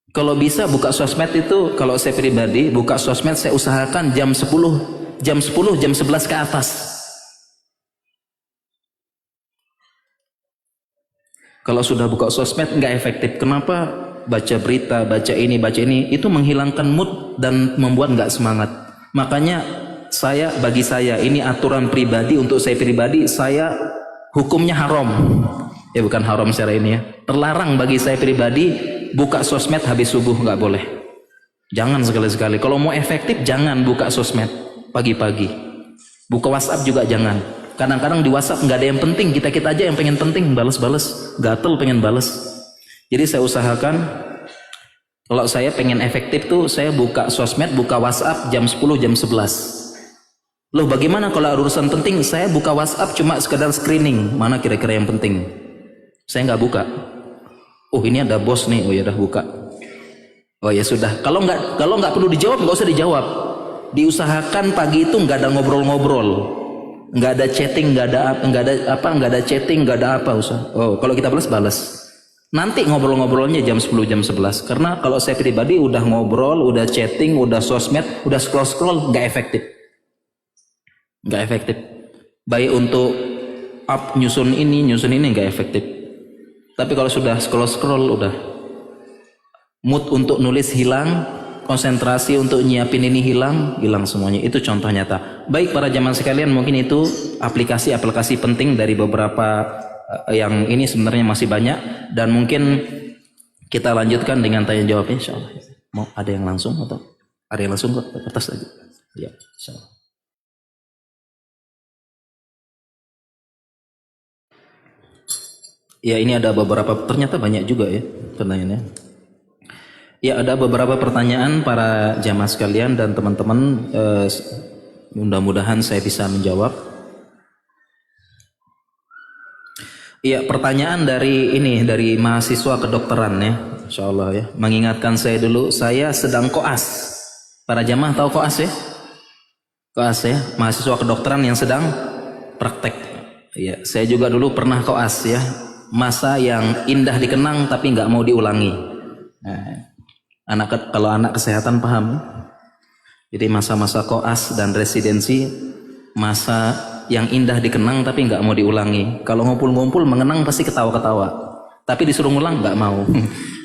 Kalau bisa buka sosmed itu, kalau saya pribadi buka sosmed saya usahakan jam 10, jam 11 ke atas. Kalau sudah buka sosmed nggak efektif. Kenapa? Baca berita, baca ini, itu menghilangkan mood dan membuat nggak semangat. Makanya bagi saya ini aturan pribadi untuk saya pribadi, saya hukumnya haram. Ya bukan haram secara ini ya. Terlarang bagi saya pribadi buka sosmed habis subuh, nggak boleh. Jangan sekali-sekali. Kalau mau efektif jangan buka sosmed pagi-pagi. Buka WhatsApp juga jangan. Kadang-kadang di WhatsApp nggak ada yang penting, kita aja yang pengen penting, balas-balas, gatel pengen balas. Jadi saya usahakan kalau saya pengen efektif tuh saya buka sosmed, buka WhatsApp jam 10, jam 11. Loh bagaimana kalau urusan penting? Saya buka WhatsApp cuma sekedar screening, mana kira-kira yang penting. Saya nggak buka. Oh ini ada bos nih, oh ya udah buka. Oh ya sudah. Kalau nggak perlu dijawab, nggak usah dijawab. Diusahakan pagi itu nggak ada ngobrol-ngobrol, nggak ada chatting, nggak ada chatting, nggak ada apa usah. Oh kalau kita balas. Nanti ngobrol-ngobrolnya jam 10, jam 11. Karena kalau saya pribadi udah ngobrol, udah chatting, udah sosmed, udah scroll, nggak efektif. Nggak efektif. Baik untuk nyusun ini nggak efektif. Tapi kalau sudah scroll udah mood untuk nulis hilang, konsentrasi untuk nyiapin ini hilang semuanya. Itu contoh nyata. Baik para jamaah sekalian, mungkin itu aplikasi-aplikasi penting dari beberapa yang ini sebenarnya masih banyak, dan mungkin kita lanjutkan dengan tanya jawab insyaallah. Mau ada yang langsung atau ada yang langsung ke atas aja? Ya, insyaallah. Ya ini ada beberapa, ternyata banyak juga ya pertanyaannya. Ya ada beberapa pertanyaan para jamaah sekalian dan teman-teman, mudah-mudahan saya bisa menjawab. Ya pertanyaan dari mahasiswa kedokteran ya, insyaallah ya. Mengingatkan saya dulu, saya sedang koas. Para jamaah tahu koas ya? Koas ya, mahasiswa kedokteran yang sedang praktek. Ya, saya juga dulu pernah koas ya. Masa yang indah dikenang tapi nggak mau diulangi. Nah, kalau anak kesehatan paham. Jadi masa-masa koas dan residensi, masa yang indah dikenang tapi nggak mau diulangi. Kalau ngumpul-ngumpul mengenang pasti ketawa-ketawa. Tapi disuruh ngulang nggak mau.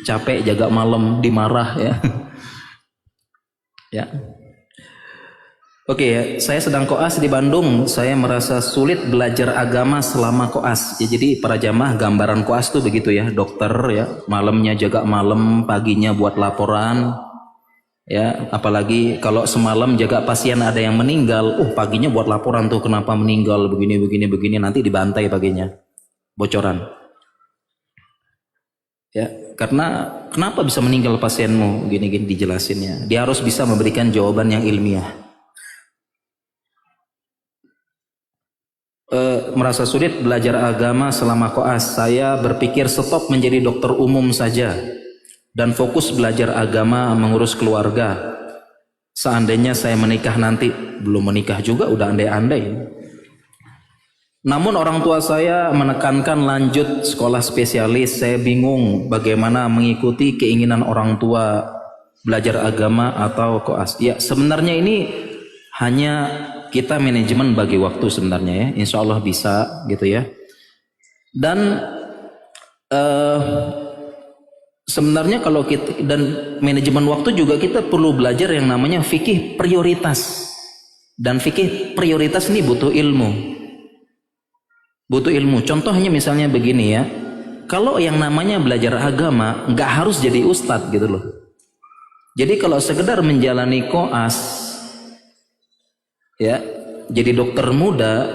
Capek jaga malam, dimarah ya. Ya. Oke ya, saya sedang koas di Bandung. Saya merasa sulit belajar agama selama koas. Ya, jadi para jamaah gambaran koas tuh begitu ya, dokter ya, malamnya jaga malam, paginya buat laporan. Ya, apalagi kalau semalam jaga pasien ada yang meninggal, paginya buat laporan tuh kenapa meninggal begini, nanti dibantai paginya. Bocoran. Ya, karena kenapa bisa meninggal pasienmu? Gini dijelasinnya. Dia harus bisa memberikan jawaban yang ilmiah. Merasa sulit belajar agama selama koas. Saya berpikir stop menjadi dokter umum saja dan fokus belajar agama, mengurus keluarga. Seandainya saya menikah nanti, belum menikah juga udah andai-andai. Namun orang tua saya menekankan lanjut sekolah spesialis. Saya bingung bagaimana mengikuti keinginan orang tua belajar agama atau koas. Ya sebenarnya ini hanya kita manajemen bagi waktu sebenarnya ya, insya Allah bisa gitu ya. Dan sebenarnya kalau kita dan manajemen waktu juga kita perlu belajar yang namanya fikih prioritas. Dan fikih prioritas ini butuh ilmu. Butuh ilmu. Contohnya misalnya begini ya, kalau yang namanya belajar agama nggak harus jadi ustadz gitu loh. Jadi kalau sekedar menjalani koas ya, jadi dokter muda,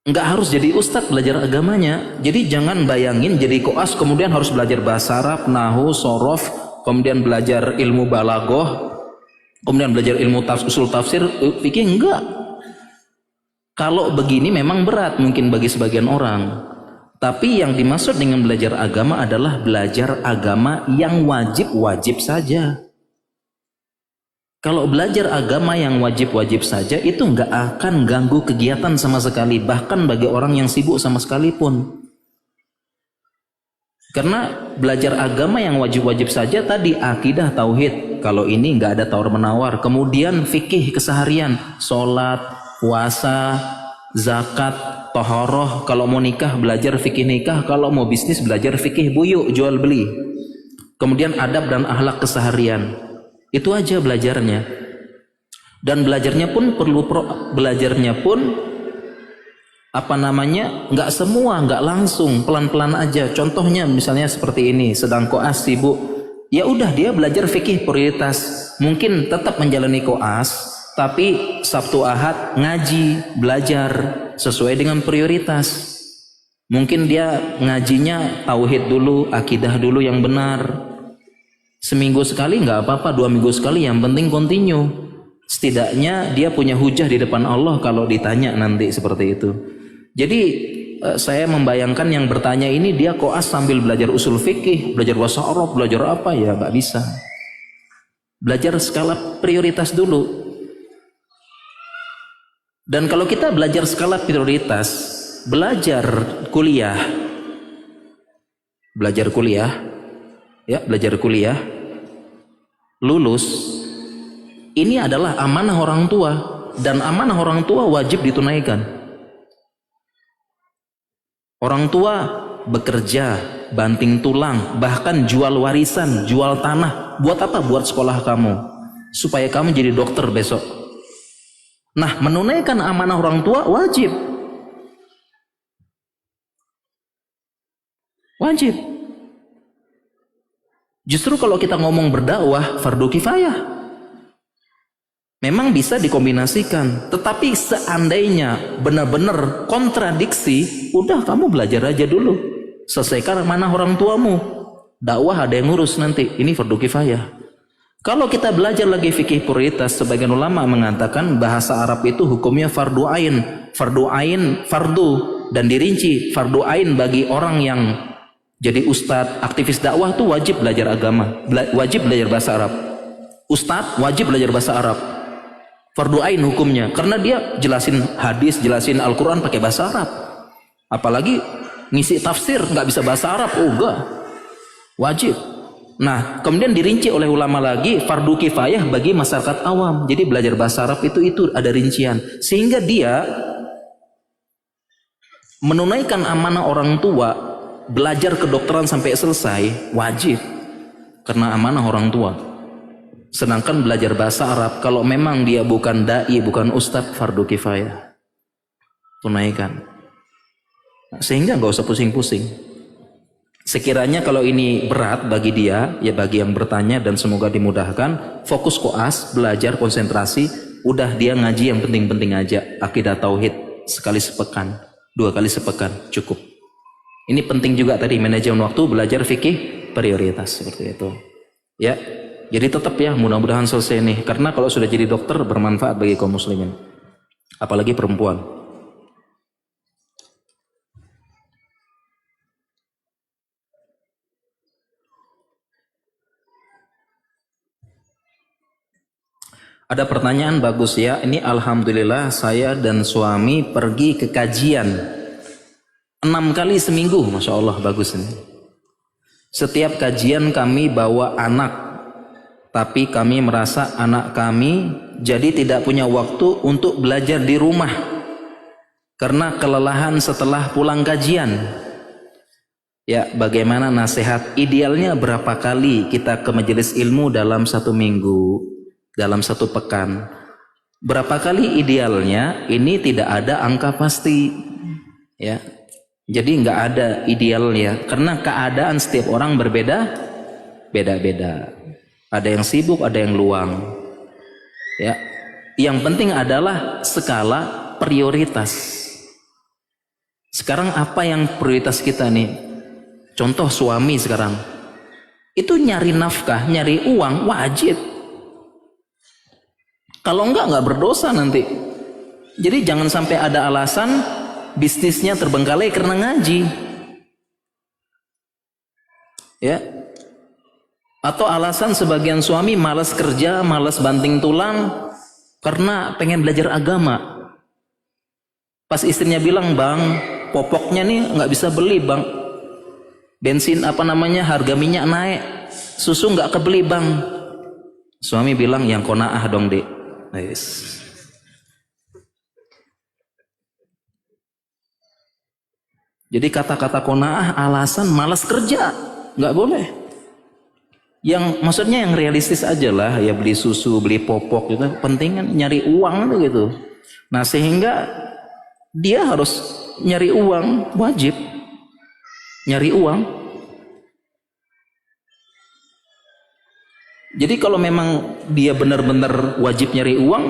nggak harus jadi ustadz belajar agamanya. Jadi jangan bayangin jadi koas kemudian harus belajar bahasa Arab, nahu, sorof, kemudian belajar ilmu balagoh, kemudian belajar ilmu usul tafsir, fikih. Enggak. Kalau begini memang berat mungkin bagi sebagian orang. Tapi yang dimaksud dengan belajar agama adalah belajar agama yang wajib-wajib saja. Kalau belajar agama yang wajib-wajib saja itu nggak akan ganggu kegiatan sama sekali, bahkan bagi orang yang sibuk sama sekali pun. Karena belajar agama yang wajib-wajib saja tadi akidah tauhid, kalau ini nggak ada tawar-menawar. Kemudian fikih keseharian, sholat, puasa, zakat, tohoroh, kalau mau nikah belajar fikih nikah, kalau mau bisnis belajar fikih buyuk, jual beli. Kemudian adab dan akhlak keseharian. Itu aja belajarnya. Dan belajarnya pun nggak semua, nggak langsung, pelan-pelan aja. Contohnya misalnya seperti ini, sedang koas sibuk, ya udah dia belajar fikih prioritas. Mungkin tetap menjalani koas, tapi Sabtu Ahad ngaji, belajar sesuai dengan prioritas. Mungkin dia ngajinya tauhid dulu, akidah dulu yang benar. Seminggu sekali nggak apa-apa, 2 minggu sekali, yang penting continue. Setidaknya dia punya hujah di depan Allah kalau ditanya nanti seperti itu. Jadi saya membayangkan yang bertanya ini dia koas sambil belajar usul fikih, belajar bahasa Arab, belajar apa, ya nggak bisa. Belajar skala prioritas dulu. Dan kalau kita belajar skala prioritas, belajar kuliah, lulus, ini adalah amanah orang tua, dan amanah orang tua wajib ditunaikan. Orang tua bekerja, banting tulang, bahkan jual warisan, jual tanah. Buat apa? Buat sekolah kamu, supaya kamu jadi dokter besok. Nah, menunaikan amanah orang tua wajib. Wajib. Justru kalau kita ngomong berdakwah, fardu kifayah. Memang bisa dikombinasikan, tetapi seandainya benar-benar kontradiksi, udah kamu belajar aja dulu. Selesaikan amanah orang tuamu. Dakwah ada yang ngurus nanti, ini fardu kifayah. Kalau kita belajar lagi fikih prioritas, sebagian ulama mengatakan bahasa Arab itu hukumnya fardu ain. Fardu ain, fardu, dan dirinci fardu ain bagi orang yang jadi ustadz, aktivis dakwah tuh wajib belajar agama, wajib belajar bahasa Arab. Ustadz wajib belajar bahasa Arab. Fardu ain hukumnya, karena dia jelasin hadis, jelasin Al-Quran pakai bahasa Arab. Apalagi ngisi tafsir nggak bisa bahasa Arab, oh enggak, wajib. Nah, kemudian dirinci oleh ulama lagi fardu kifayah bagi masyarakat awam. Jadi belajar bahasa Arab itu ada rincian, sehingga dia menunaikan amanah orang tua, belajar kedokteran sampai selesai wajib karena amanah orang tua. Sedangkan belajar bahasa Arab, kalau memang dia bukan dai, bukan ustadz, fardu kifayah, tunaikan. Nah, sehingga nggak usah pusing-pusing. Sekiranya kalau ini berat bagi dia, ya bagi yang bertanya, dan semoga dimudahkan, fokus koas, belajar, konsentrasi, udah dia ngaji yang penting-penting aja, akidah tauhid sekali sepekan, 2 kali sepekan cukup. Ini penting juga tadi, manajemen waktu, belajar fikih prioritas seperti itu. Ya, jadi tetap ya, mudah-mudahan selesai nih, karena kalau sudah jadi dokter bermanfaat bagi kaum muslimin, apalagi perempuan. Ada pertanyaan bagus ya. Ini alhamdulillah saya dan suami pergi ke kajian 6 kali seminggu, masya Allah, bagus ini. Setiap kajian kami bawa anak, tapi kami merasa anak kami jadi tidak punya waktu untuk belajar di rumah karena kelelahan setelah pulang kajian. Ya, bagaimana nasihat? Idealnya berapa kali kita ke majelis ilmu dalam 1 minggu? Dalam 1 pekan, berapa kali idealnya? Ini tidak ada angka pasti, ya. Jadi nggak ada idealnya, karena keadaan setiap orang beda-beda. Ada yang sibuk, ada yang luang, ya. Yang penting adalah skala prioritas. Sekarang apa yang prioritas kita nih? Contoh suami sekarang. Itu nyari nafkah, nyari uang wajib. Kalau enggak berdosa nanti. Jadi jangan sampai ada alasan bisnisnya terbengkalai karena ngaji. Ya. Atau alasan sebagian suami malas kerja, malas banting tulang karena pengen belajar agama. Pas istrinya bilang, "Bang, popoknya nih nggak bisa beli, Bang. Bensin harga minyak naik. Susu nggak kebeli, Bang." Suami bilang, "Yang qanaah dong, Dek." Yes. Jadi kata-kata qanaah alasan malas kerja, nggak boleh. Yang maksudnya yang realistis aja lah, ya beli susu, beli popok gitu. Penting kan nyari uang gitu. Nah sehingga dia harus nyari uang, wajib nyari uang. Jadi kalau memang dia benar-benar wajib nyari uang,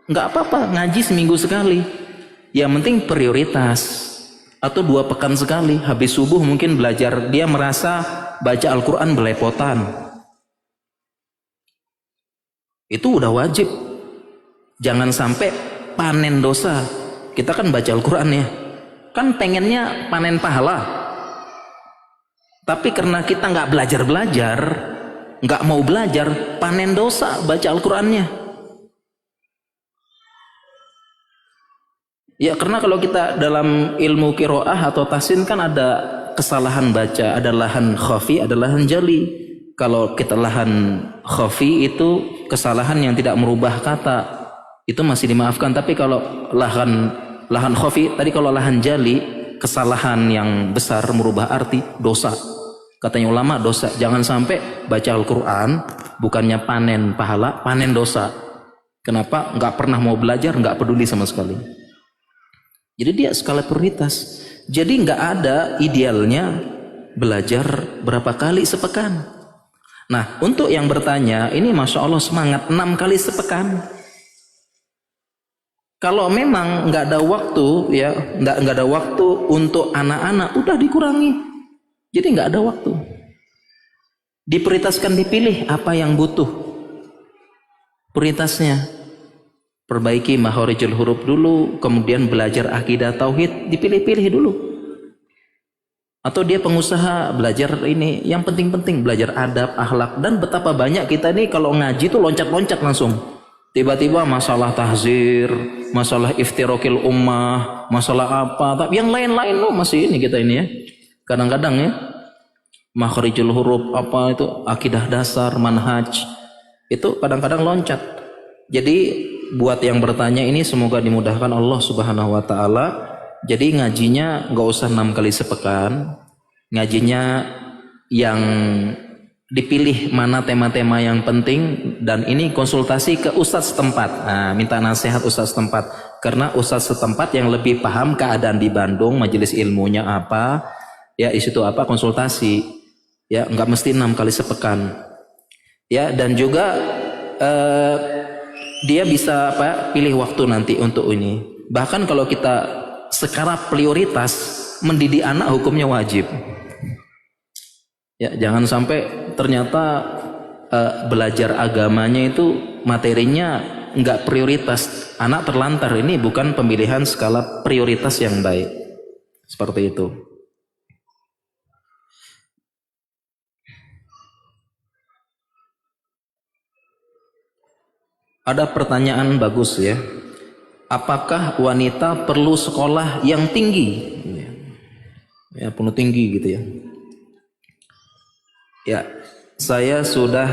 nggak apa-apa ngaji seminggu sekali. Yang penting prioritas. Atau 2 pekan sekali, habis subuh mungkin belajar. Dia merasa baca Al-Quran belepotan, itu udah wajib. Jangan sampai panen dosa. Kita kan baca Al-Quran ya, kan pengennya panen pahala, tapi karena kita nggak belajar, nggak mau belajar, panen dosa baca Al-Qurannya. Ya karena kalau kita dalam ilmu qiraah atau tahsin kan ada kesalahan baca, ada lahan khafi, ada lahan jali. Kalau kita lahan khafi itu kesalahan yang tidak merubah kata, itu masih dimaafkan. Tapi kalau lahan khafi tadi, kalau lahan jali kesalahan yang besar merubah arti, dosa. Katanya ulama dosa. Jangan sampai baca Al-Quran bukannya panen pahala, panen dosa. Kenapa? Nggak pernah mau belajar, nggak peduli sama sekali. Jadi dia skala prioritas. Jadi nggak ada idealnya belajar berapa kali sepekan. Nah untuk yang bertanya ini, masya Allah semangat, 6 kali sepekan. Kalau memang nggak ada waktu, ya nggak ada waktu untuk anak-anak, udah dikurangi. Jadi nggak ada waktu. Diprioritaskan, dipilih apa yang butuh prioritasnya. Perbaiki makharijul huruf dulu, kemudian belajar akidah tauhid, dipilih-pilih dulu. Atau dia pengusaha, belajar ini yang penting-penting, belajar adab, akhlak. Dan betapa banyak kita nih kalau ngaji tuh loncat-loncat langsung. Tiba-tiba masalah tahzir, masalah iftiraqil ummah, masalah apa, tapi yang lain-lain loh masih ini kita ini ya. Kadang-kadang ya makharijul huruf apa itu, akidah dasar, manhaj, itu kadang-kadang loncat. Jadi buat yang bertanya ini semoga dimudahkan Allah Subhanahu wa taala. Jadi ngajinya nggak usah 6 kali sepekan. Ngajinya yang dipilih mana tema-tema yang penting, dan ini konsultasi ke ustadz setempat. Nah, minta nasihat ustadz setempat karena ustadz setempat yang lebih paham keadaan di Bandung, majelis ilmunya apa, ya di situ apa, konsultasi. Ya, nggak mesti 6 kali sepekan. Ya, dan juga dia bisa pilih waktu nanti untuk ini. Bahkan kalau kita skala prioritas, mendidik anak hukumnya wajib. Ya, jangan sampai ternyata belajar agamanya itu materinya nggak prioritas, anak terlantar. Ini bukan pemilihan skala prioritas yang baik. Seperti itu. Ada pertanyaan bagus ya. Apakah wanita perlu sekolah yang tinggi? Ya, perlu tinggi gitu ya. Ya, saya sudah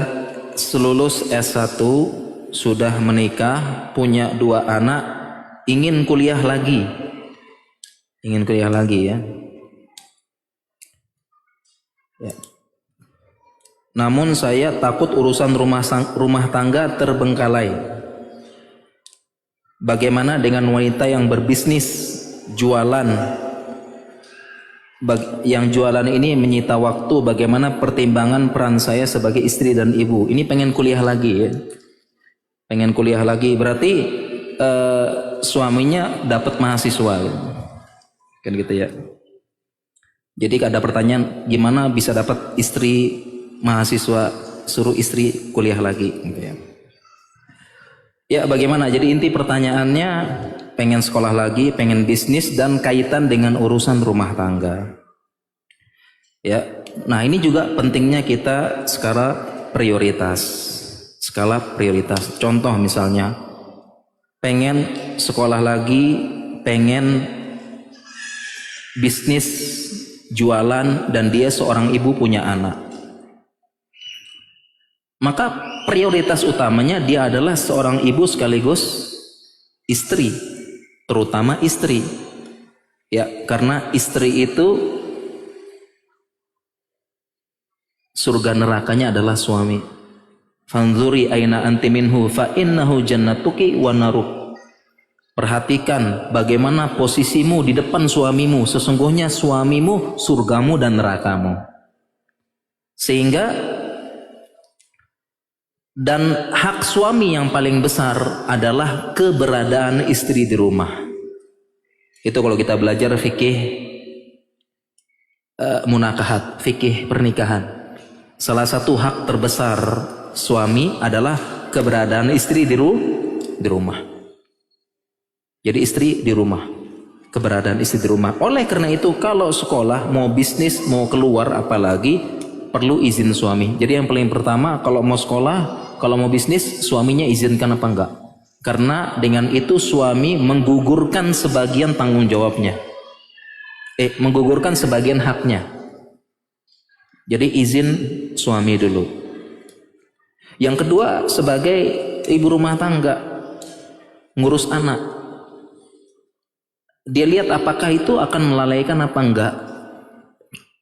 lulus S1, sudah menikah, punya 2 anak, ingin kuliah lagi. Ingin kuliah lagi ya. Ya. Namun saya takut urusan rumah tangga terbengkalai. Bagaimana dengan wanita yang berbisnis, jualan? Yang jualan ini menyita waktu, bagaimana pertimbangan peran saya sebagai istri dan ibu? Ini pengen kuliah lagi ya. pengen kuliah lagi, berarti suaminya dapat mahasiswa kan gitu ya. Jadi ada pertanyaan, gimana bisa dapat istri mahasiswa, suruh istri kuliah lagi gitu ya. Ya bagaimana, jadi inti pertanyaannya pengen sekolah lagi, pengen bisnis dan kaitan dengan urusan rumah tangga ya. Nah ini juga pentingnya kita skala prioritas. Contoh misalnya pengen sekolah lagi, pengen bisnis jualan, dan dia seorang ibu punya anak, maka prioritas utamanya dia adalah seorang ibu sekaligus istri, terutama istri ya, karena istri itu surga nerakanya adalah suami. Fanzuri aina anti minhu fa innahu jannatuki wa naruk. Perhatikan bagaimana posisimu di depan suamimu, sesungguhnya suamimu surgamu dan nerakamu. Sehingga dan hak suami yang paling besar adalah keberadaan istri di rumah. Itu kalau kita belajar fikih munakahat, fikih pernikahan. Salah satu hak terbesar suami adalah keberadaan istri di rumah. Jadi istri di rumah, keberadaan istri di rumah. Oleh karena itu kalau sekolah, mau bisnis, mau keluar apalagi perlu izin suami. Jadi yang paling pertama kalau mau sekolah, kalau mau bisnis, suaminya izinkan apa enggak. Karena dengan itu suami menggugurkan sebagian tanggung jawabnya. Menggugurkan sebagian haknya. Jadi izin suami dulu. Yang kedua sebagai ibu rumah tangga, ngurus anak. Dia lihat apakah itu akan melalaikan apa enggak.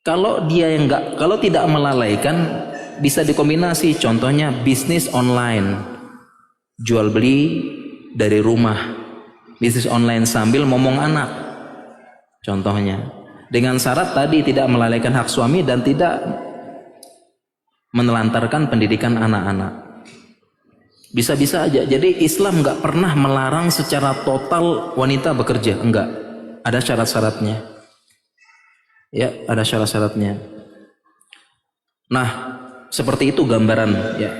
Kalau dia yang enggak, kalau tidak melalaikan, bisa dikombinasi. Contohnya bisnis online, jual beli dari rumah, bisnis online sambil ngomong anak. Contohnya, dengan syarat tadi tidak melalaikan hak suami dan tidak menelantarkan pendidikan anak-anak. Bisa-bisa aja. Jadi Islam nggak pernah melarang secara total wanita bekerja, enggak. Ada syarat-syaratnya. Ya, ada syarat-syaratnya. Nah, seperti itu gambaran ya.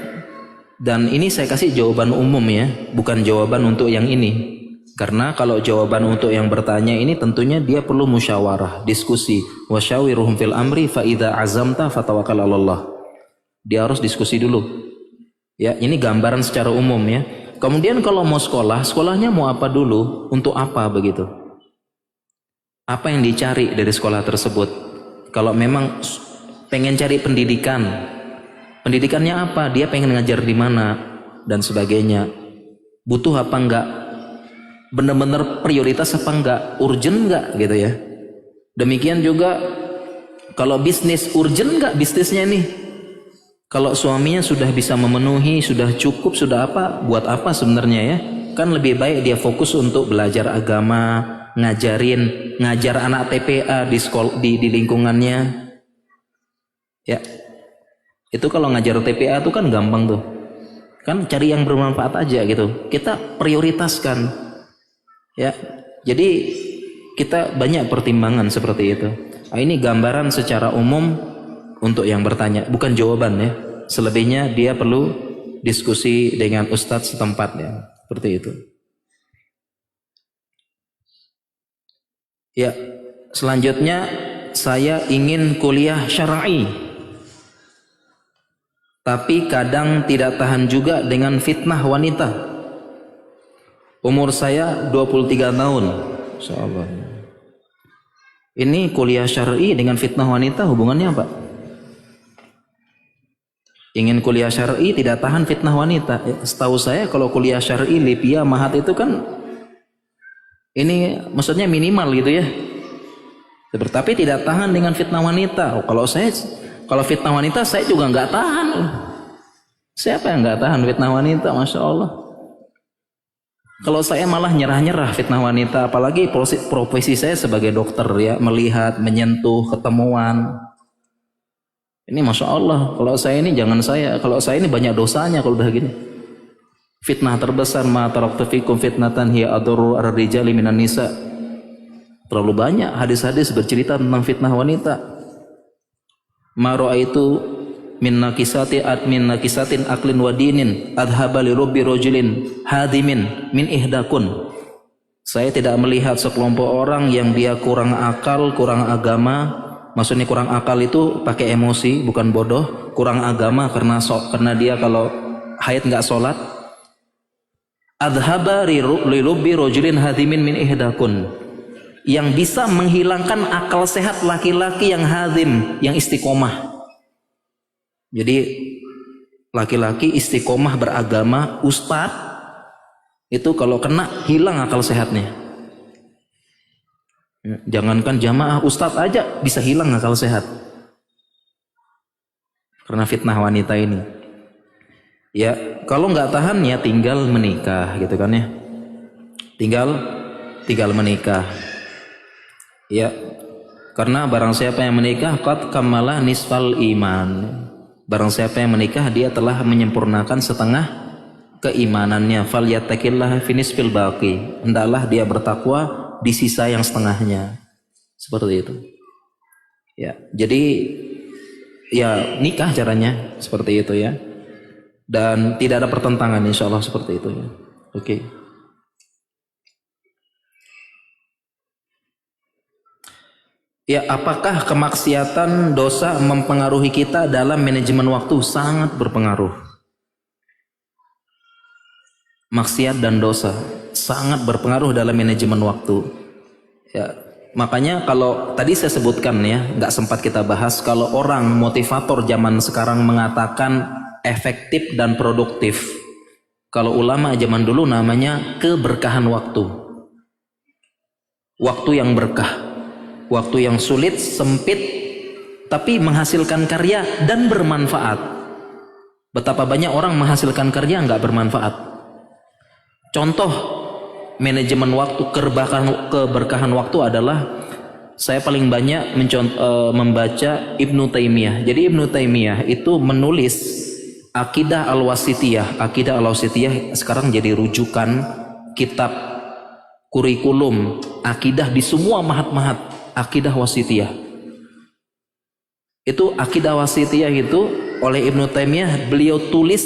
Dan ini saya kasih jawaban umum ya, bukan jawaban untuk yang ini. Karena kalau jawaban untuk yang bertanya ini tentunya dia perlu musyawarah, diskusi. Wasyawiruhum fil amri fa idza azamta fatawakkal 'alallah. Dia harus diskusi dulu. Ya, ini gambaran secara umum ya. Kemudian kalau mau sekolah, sekolahnya mau apa dulu? Untuk apa begitu? Apa yang dicari dari sekolah tersebut? Kalau memang pengen cari pendidikan, pendidikannya apa? Dia pengen ngajar di mana dan sebagainya. Butuh apa enggak? Benar-benar prioritas apa enggak? Urgent enggak gitu ya? Demikian juga kalau bisnis, urgent enggak bisnisnya nih? Kalau suaminya sudah bisa memenuhi, sudah cukup, sudah apa, buat apa sebenarnya ya? Kan lebih baik dia fokus untuk belajar agama, ngajar anak TPA di sekolah, di lingkungannya. Ya, itu kalau ngajar TPA itu kan gampang tuh, kan cari yang bermanfaat aja gitu. Kita prioritaskan, ya. Jadi kita banyak pertimbangan seperti itu. Nah, ini gambaran secara umum. Untuk yang bertanya, bukan jawaban ya. Selebihnya dia perlu diskusi dengan ustadz setempat ya. Seperti itu. Ya, selanjutnya saya ingin kuliah syar'i. Tapi kadang tidak tahan juga dengan fitnah wanita. Umur saya 23 tahun. Insyaallah. Ini kuliah syar'i dengan fitnah wanita hubungannya apa? Ingin kuliah syar'i tidak tahan fitnah wanita. Setahu saya kalau kuliah syar'i Lipia Mahat itu kan ini maksudnya minimal gitu ya. Tapi tidak tahan dengan fitnah wanita. Kalau fitnah wanita saya juga nggak tahan. Siapa yang nggak tahan fitnah wanita? Masya Allah. Kalau saya malah nyerah-nyerah fitnah wanita, apalagi profesi saya sebagai dokter ya, melihat, menyentuh, ketemuan. Ini Masya Allah, kalau saya ini jangan saya, kalau saya ini banyak dosanya kalau udah gini. Fitnah terbesar ma taraktu fikum fitnatan hiya adurru ar-rijali minan nisa. Terlalu banyak hadis-hadis bercerita tentang fitnah wanita. Ma ra'aitu min nakisatin aklin wa dinin adhaba li rubbi rajulin hadimin min ihdakun. Saya tidak melihat sekelompok orang yang dia kurang akal, kurang agama. Maksudnya kurang akal itu pakai emosi, bukan bodoh. Kurang agama karena dia kalau haid nggak sholat. Adhaba li rubbi rajulin hadimin min ihdakun. Yang bisa menghilangkan akal sehat laki-laki yang hadim, yang istiqomah. Jadi laki-laki istiqomah beragama, ustadz, itu kalau kena hilang akal sehatnya. Jangankan jamaah, ustadz aja bisa hilang akal sehat karena fitnah wanita ini. Ya kalau nggak tahan ya tinggal menikah gitu kan ya. Tinggal menikah. Ya, karena barang siapa yang menikah qad kamala nisfal iman. Barang siapa yang menikah dia telah menyempurnakan setengah keimanannya. Falyattaqillaha fi nisfil baqi. Hendaklah dia bertakwa di sisa yang setengahnya. Seperti itu. Ya, jadi ya nikah caranya seperti itu ya. Dan tidak ada pertentangan insyaallah seperti itu ya. Oke. Ya, apakah kemaksiatan dosa mempengaruhi kita dalam manajemen waktu? Sangat berpengaruh. Maksiat dan dosa sangat berpengaruh dalam manajemen waktu. Ya, makanya kalau tadi saya sebutkan ya, nggak sempat kita bahas, kalau orang motivator zaman sekarang mengatakan efektif dan produktif. Kalau ulama zaman dulu namanya keberkahan waktu. Waktu yang berkah. Waktu yang sulit, sempit, tapi menghasilkan karya dan bermanfaat. Betapa banyak orang menghasilkan karya nggak bermanfaat. Contoh manajemen waktu, keberkahan waktu adalah saya paling banyak membaca Ibnu Taimiyah. Jadi Ibnu Taimiyah itu menulis Aqidah Al-Wasithiyah. Aqidah Al-Wasithiyah sekarang jadi rujukan kitab kurikulum akidah di semua mahat-mahat. Aqidah Wasithiyah. Itu Aqidah Wasithiyah itu oleh Ibnu Taimiyah beliau tulis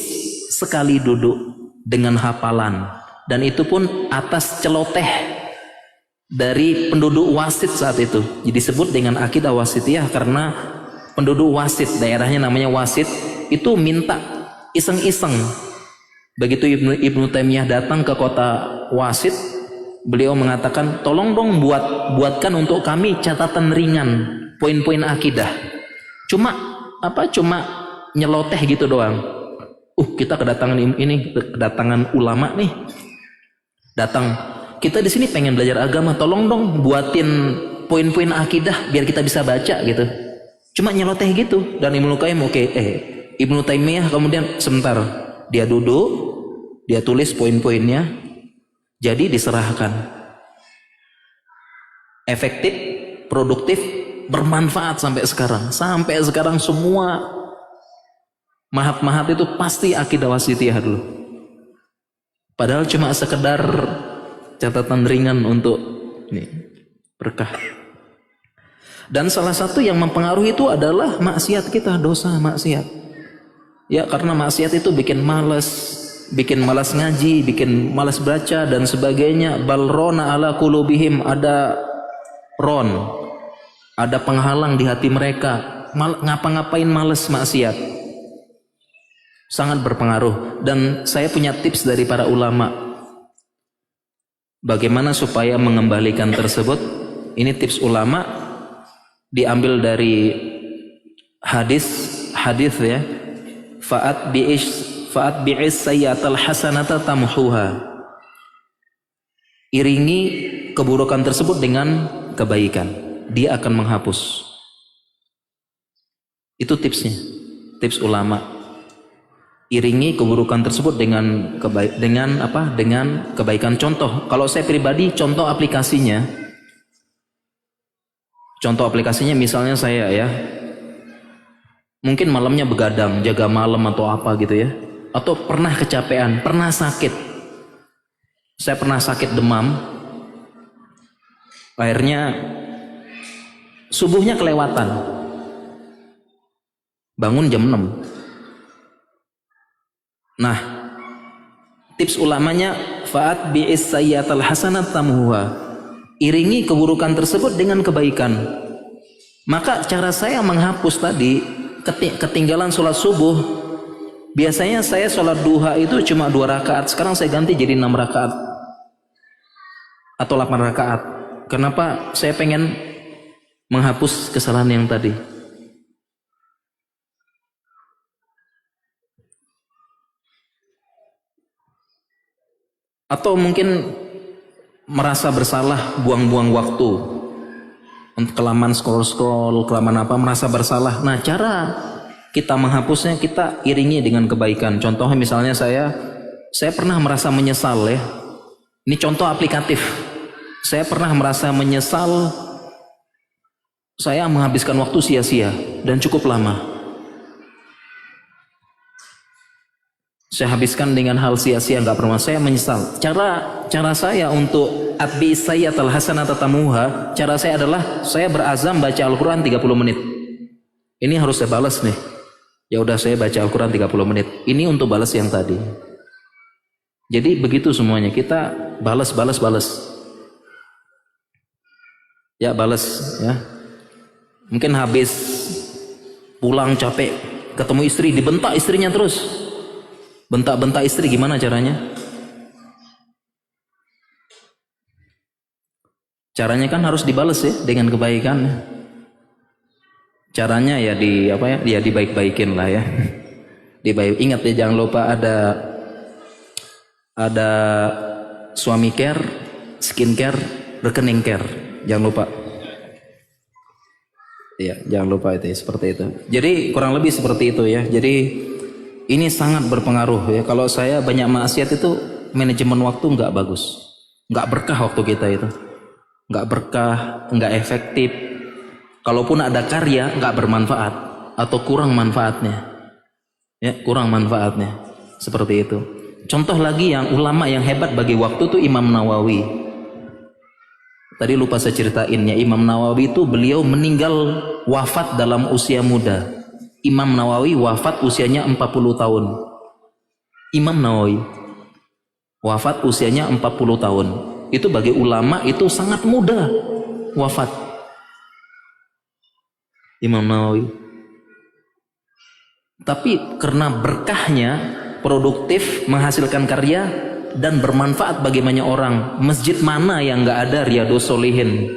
sekali duduk dengan hafalan, dan itu pun atas celoteh dari penduduk Wasit saat itu. Jadi disebut dengan Aqidah Wasithiyah karena penduduk Wasit, daerahnya namanya Wasit, itu minta iseng-iseng. Begitu Ibnu Taimiyah datang ke kota Wasit, beliau mengatakan, tolong dong buatkan untuk kami catatan ringan, poin-poin akidah. Cuma nyeloteh gitu doang. Kita kedatangan ulama nih. Datang. Kita di sini pengen belajar agama, tolong dong buatin poin-poin akidah biar kita bisa baca gitu. Cuma nyeloteh gitu. Dan Ibnu Qayyim Ibnu Taimiyah kemudian sebentar, dia duduk, dia tulis poin-poinnya. Jadi diserahkan. Efektif, produktif, bermanfaat sampai sekarang. Sampai sekarang semua mahat-mahat itu pasti Aqidah Wasithiyah dulu. Padahal cuma sekedar catatan ringan untuk ini berkah. Dan salah satu yang mempengaruhi itu adalah maksiat kita, dosa maksiat. Ya, karena maksiat itu bikin malas ngaji, bikin malas baca dan sebagainya. Balrona ala qulubihim, ada penghalang di hati mereka. Ngapa-ngapain malas maksiat. Sangat berpengaruh. Dan saya punya tips dari para ulama. Bagaimana supaya mengembalikan tersebut? Ini tips ulama diambil dari hadis ya. Fa'at bi'is sayyatal hasanata tamhuha. Iringi keburukan tersebut dengan kebaikan, dia akan menghapus. Itu tipsnya, tips ulama. Iringi keburukan tersebut dengan kebaikan. Contoh, kalau saya pribadi, contoh aplikasinya misalnya saya ya, mungkin malamnya begadang, jaga malam atau apa gitu ya. atau pernah kecapean, pernah sakit. Saya pernah sakit demam, akhirnya subuhnya kelewatan, bangun jam 6. Nah, tips ulamanya fa'at bi'is sayyatal hasanat tamhuha, iringi keburukan tersebut dengan kebaikan. Maka cara saya menghapus tadi ketinggalan sholat subuh, biasanya saya sholat duha itu cuma 2 rakaat, sekarang saya ganti jadi 6 rakaat atau 8 rakaat. Kenapa? Saya pengen menghapus kesalahan yang tadi. Atau mungkin merasa bersalah, buang-buang waktu untuk kelamaan scroll, kelamaan apa, merasa bersalah. Nah, cara kita menghapusnya, kita iringi dengan kebaikan. Contohnya misalnya saya pernah merasa menyesal ya. Ini contoh aplikatif. Saya pernah merasa menyesal saya menghabiskan waktu sia-sia dan cukup lama. Saya habiskan dengan hal sia-sia, nggak bermanfaat. Saya menyesal. Cara saya untuk atbi sayyatal hasanata tamuha, cara saya adalah saya berazam baca Al-Quran 30 menit. Ini harus saya balas nih. Ya udah, saya baca Al-Quran 30 menit. Ini untuk balas yang tadi. Jadi begitu semuanya, kita balas. Ya balas ya. Mungkin habis pulang capek, ketemu istri, dibentak istrinya terus. Bentak-bentak istri, gimana caranya? Caranya kan harus dibales ya dengan kebaikan. Caranya ya ya dibaik-baikin lah ya. Ingat ya, jangan lupa ada suami care, skin care, rekening care. Jangan lupa. Ya, jangan lupa itu ya, seperti itu. Jadi kurang lebih seperti itu ya. Jadi ini sangat berpengaruh ya. Kalau saya banyak maksiat itu manajemen waktu nggak bagus, nggak berkah waktu kita itu, nggak berkah, nggak efektif. Kalaupun ada karya nggak bermanfaat atau kurang manfaatnya, ya kurang manfaatnya seperti itu. Contoh lagi yang ulama yang hebat bagi waktu itu Imam Nawawi. Tadi lupa saya ceritainnya, Imam Nawawi itu beliau meninggal wafat dalam usia muda. Imam Nawawi wafat usianya 40 tahun. Imam Nawawi wafat usianya 40 tahun. Itu bagi ulama itu sangat muda wafat. Imam Nawawi. Tapi karena berkahnya, produktif, menghasilkan karya dan bermanfaat bagi banyak orang. Masjid mana yang nggak ada Riyadhus Shalihin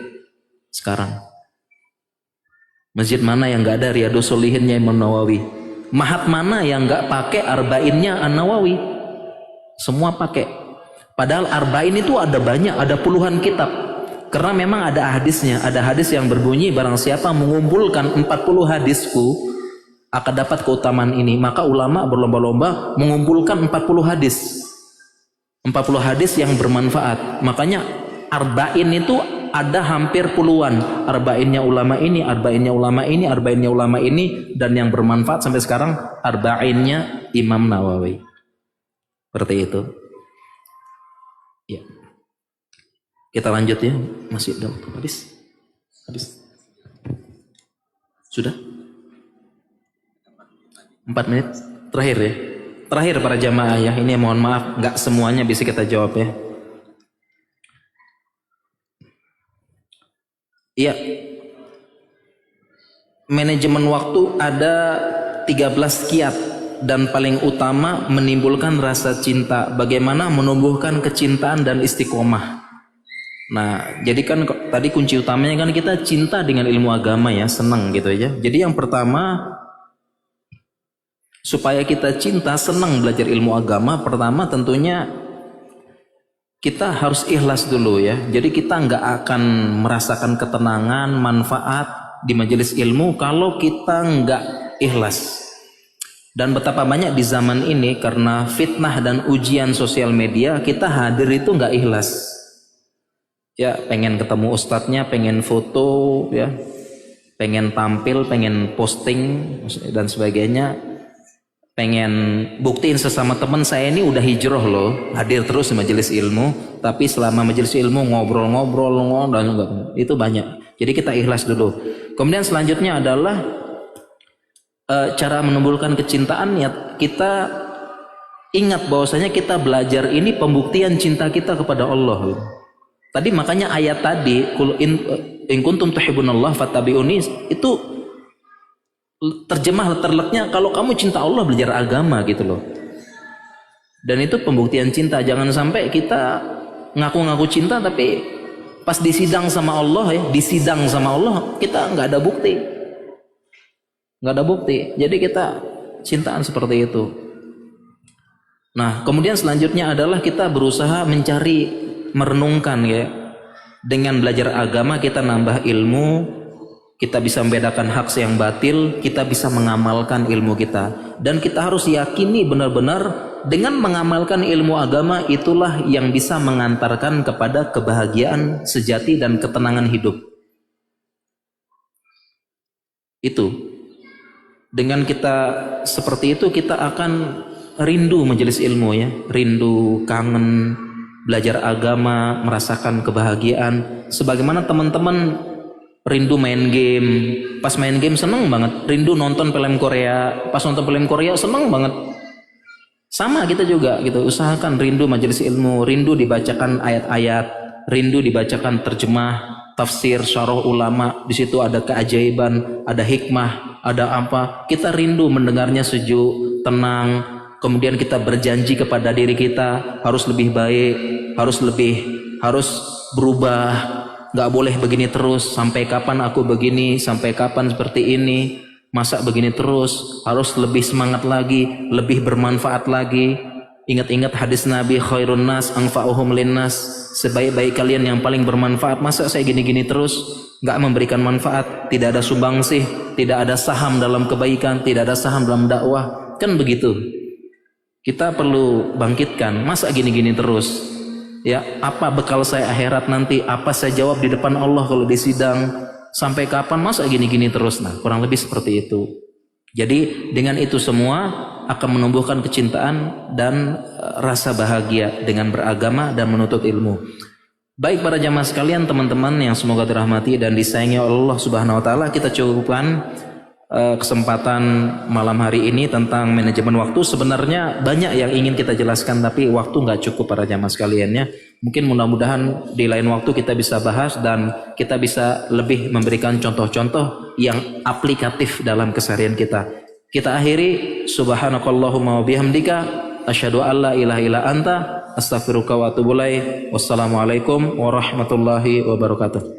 sekarang? Masjid mana yang nggak ada Riyadhus Shalihinnya Imam Nawawi? Mahat mana yang nggak pakai arba'innya An-Nawawi? Semua pakai. Padahal arba'in itu ada banyak, ada puluhan kitab. Karena memang ada hadisnya, ada hadis yang berbunyi barang siapa mengumpulkan 40 hadisku akan dapat keutamaan ini. Maka ulama berlomba-lomba mengumpulkan 40 hadis. 40 hadis yang bermanfaat. Makanya arba'in itu ada hampir puluhan. Arba'innya ulama ini, arba'innya ulama ini, arba'innya ulama ini, dan yang bermanfaat sampai sekarang arba'innya Imam Nawawi. Seperti itu. Ya. Kita lanjut ya. Masih ada waktu habis. Sudah? 4 menit terakhir ya. Terakhir para jamaah ya. Ini mohon maaf, nggak semuanya bisa kita jawab ya. Iya, manajemen waktu ada 13 kiat dan paling utama menimbulkan rasa cinta. Bagaimana menumbuhkan kecintaan dan istiqomah. Nah, jadi kan tadi kunci utamanya kan kita cinta dengan ilmu agama ya, senang gitu aja. Jadi yang pertama, supaya kita cinta, senang belajar ilmu agama, pertama tentunya kita harus ikhlas dulu ya. Jadi kita nggak akan merasakan ketenangan, manfaat di majelis ilmu kalau kita nggak ikhlas. Dan betapa banyak di zaman ini karena fitnah dan ujian sosial media, kita hadir itu nggak ikhlas. Ya, pengen ketemu ustadznya, pengen foto, ya, pengen tampil, pengen posting dan sebagainya. pengen buktiin sesama teman saya ini udah hijrah loh, hadir terus di majelis ilmu, tapi selama majelis ilmu ngobrol-ngobrol dan itu banyak. Jadi kita ikhlas dulu. Kemudian selanjutnya adalah cara menumbuhkan kecintaan, ya kita ingat bahwasanya kita belajar ini pembuktian cinta kita kepada Allah. Tadi makanya ayat tadi, qul in kuntum tuhibbunallah fattabi'uni, itu terjemah terleknya kalau kamu cinta Allah belajar agama gitu loh. Dan itu pembuktian cinta. Jangan sampai kita ngaku-ngaku cinta tapi pas disidang sama Allah disidang sama Allah kita nggak ada bukti. Nggak ada bukti. Jadi kita cintaan seperti itu. Nah, kemudian selanjutnya adalah kita berusaha mencari, merenungkan ya. Dengan belajar agama kita nambah ilmu, kita bisa membedakan hak yang batil, kita bisa mengamalkan ilmu kita. Dan kita harus yakini benar-benar dengan mengamalkan ilmu agama itulah yang bisa mengantarkan kepada kebahagiaan sejati dan ketenangan hidup. Itu. Dengan kita seperti itu kita akan rindu majelis ilmu ya, rindu, kangen, belajar agama, merasakan kebahagiaan. Sebagaimana teman-teman rindu main game, pas main game seneng banget. Rindu nonton film Korea, pas nonton film Korea seneng banget. Sama kita juga gitu, usahakan rindu majelis ilmu, rindu dibacakan ayat-ayat, rindu dibacakan terjemah, tafsir, syarah ulama. Di situ ada keajaiban, ada hikmah, ada apa. Kita rindu mendengarnya sejuk, tenang. Kemudian kita berjanji kepada diri kita harus lebih baik, harus berubah. Gak boleh begini terus, sampai kapan aku begini, sampai kapan seperti ini, masa begini terus, harus lebih semangat lagi, lebih bermanfaat lagi. Ingat-ingat hadis Nabi, khairun nas anfa'uhum linnas, sebaik-baik kalian yang paling bermanfaat. Masa saya gini-gini terus, gak memberikan manfaat, tidak ada sumbangsih, tidak ada saham dalam kebaikan, tidak ada saham dalam dakwah, kan begitu. Kita perlu bangkitkan, masa gini-gini terus. Ya, apa bekal saya akhirat nanti? Apa saya jawab di depan Allah kalau disidang? Sampai kapan masa gini-gini terus? Nah, kurang lebih seperti itu. Jadi dengan itu semua akan menumbuhkan kecintaan dan rasa bahagia dengan beragama dan menuntut ilmu. Baik para jamaah sekalian, teman-teman yang semoga dirahmati dan disayangi Allah Subhanahu wa taala, kita cukupkan kesempatan malam hari ini tentang manajemen waktu. Sebenarnya banyak yang ingin kita jelaskan tapi waktu nggak cukup para jamaah sekalian ya. Mungkin mudah-mudahan di lain waktu kita bisa bahas dan kita bisa lebih memberikan contoh-contoh yang aplikatif dalam keseharian kita. Kita akhiri, subhanakallahumma wa bihamdika asyhadu an la ilaha illa anta astaghfiruka wa atubu ilaik. Wassalamualaikum warahmatullahi wabarakatuh.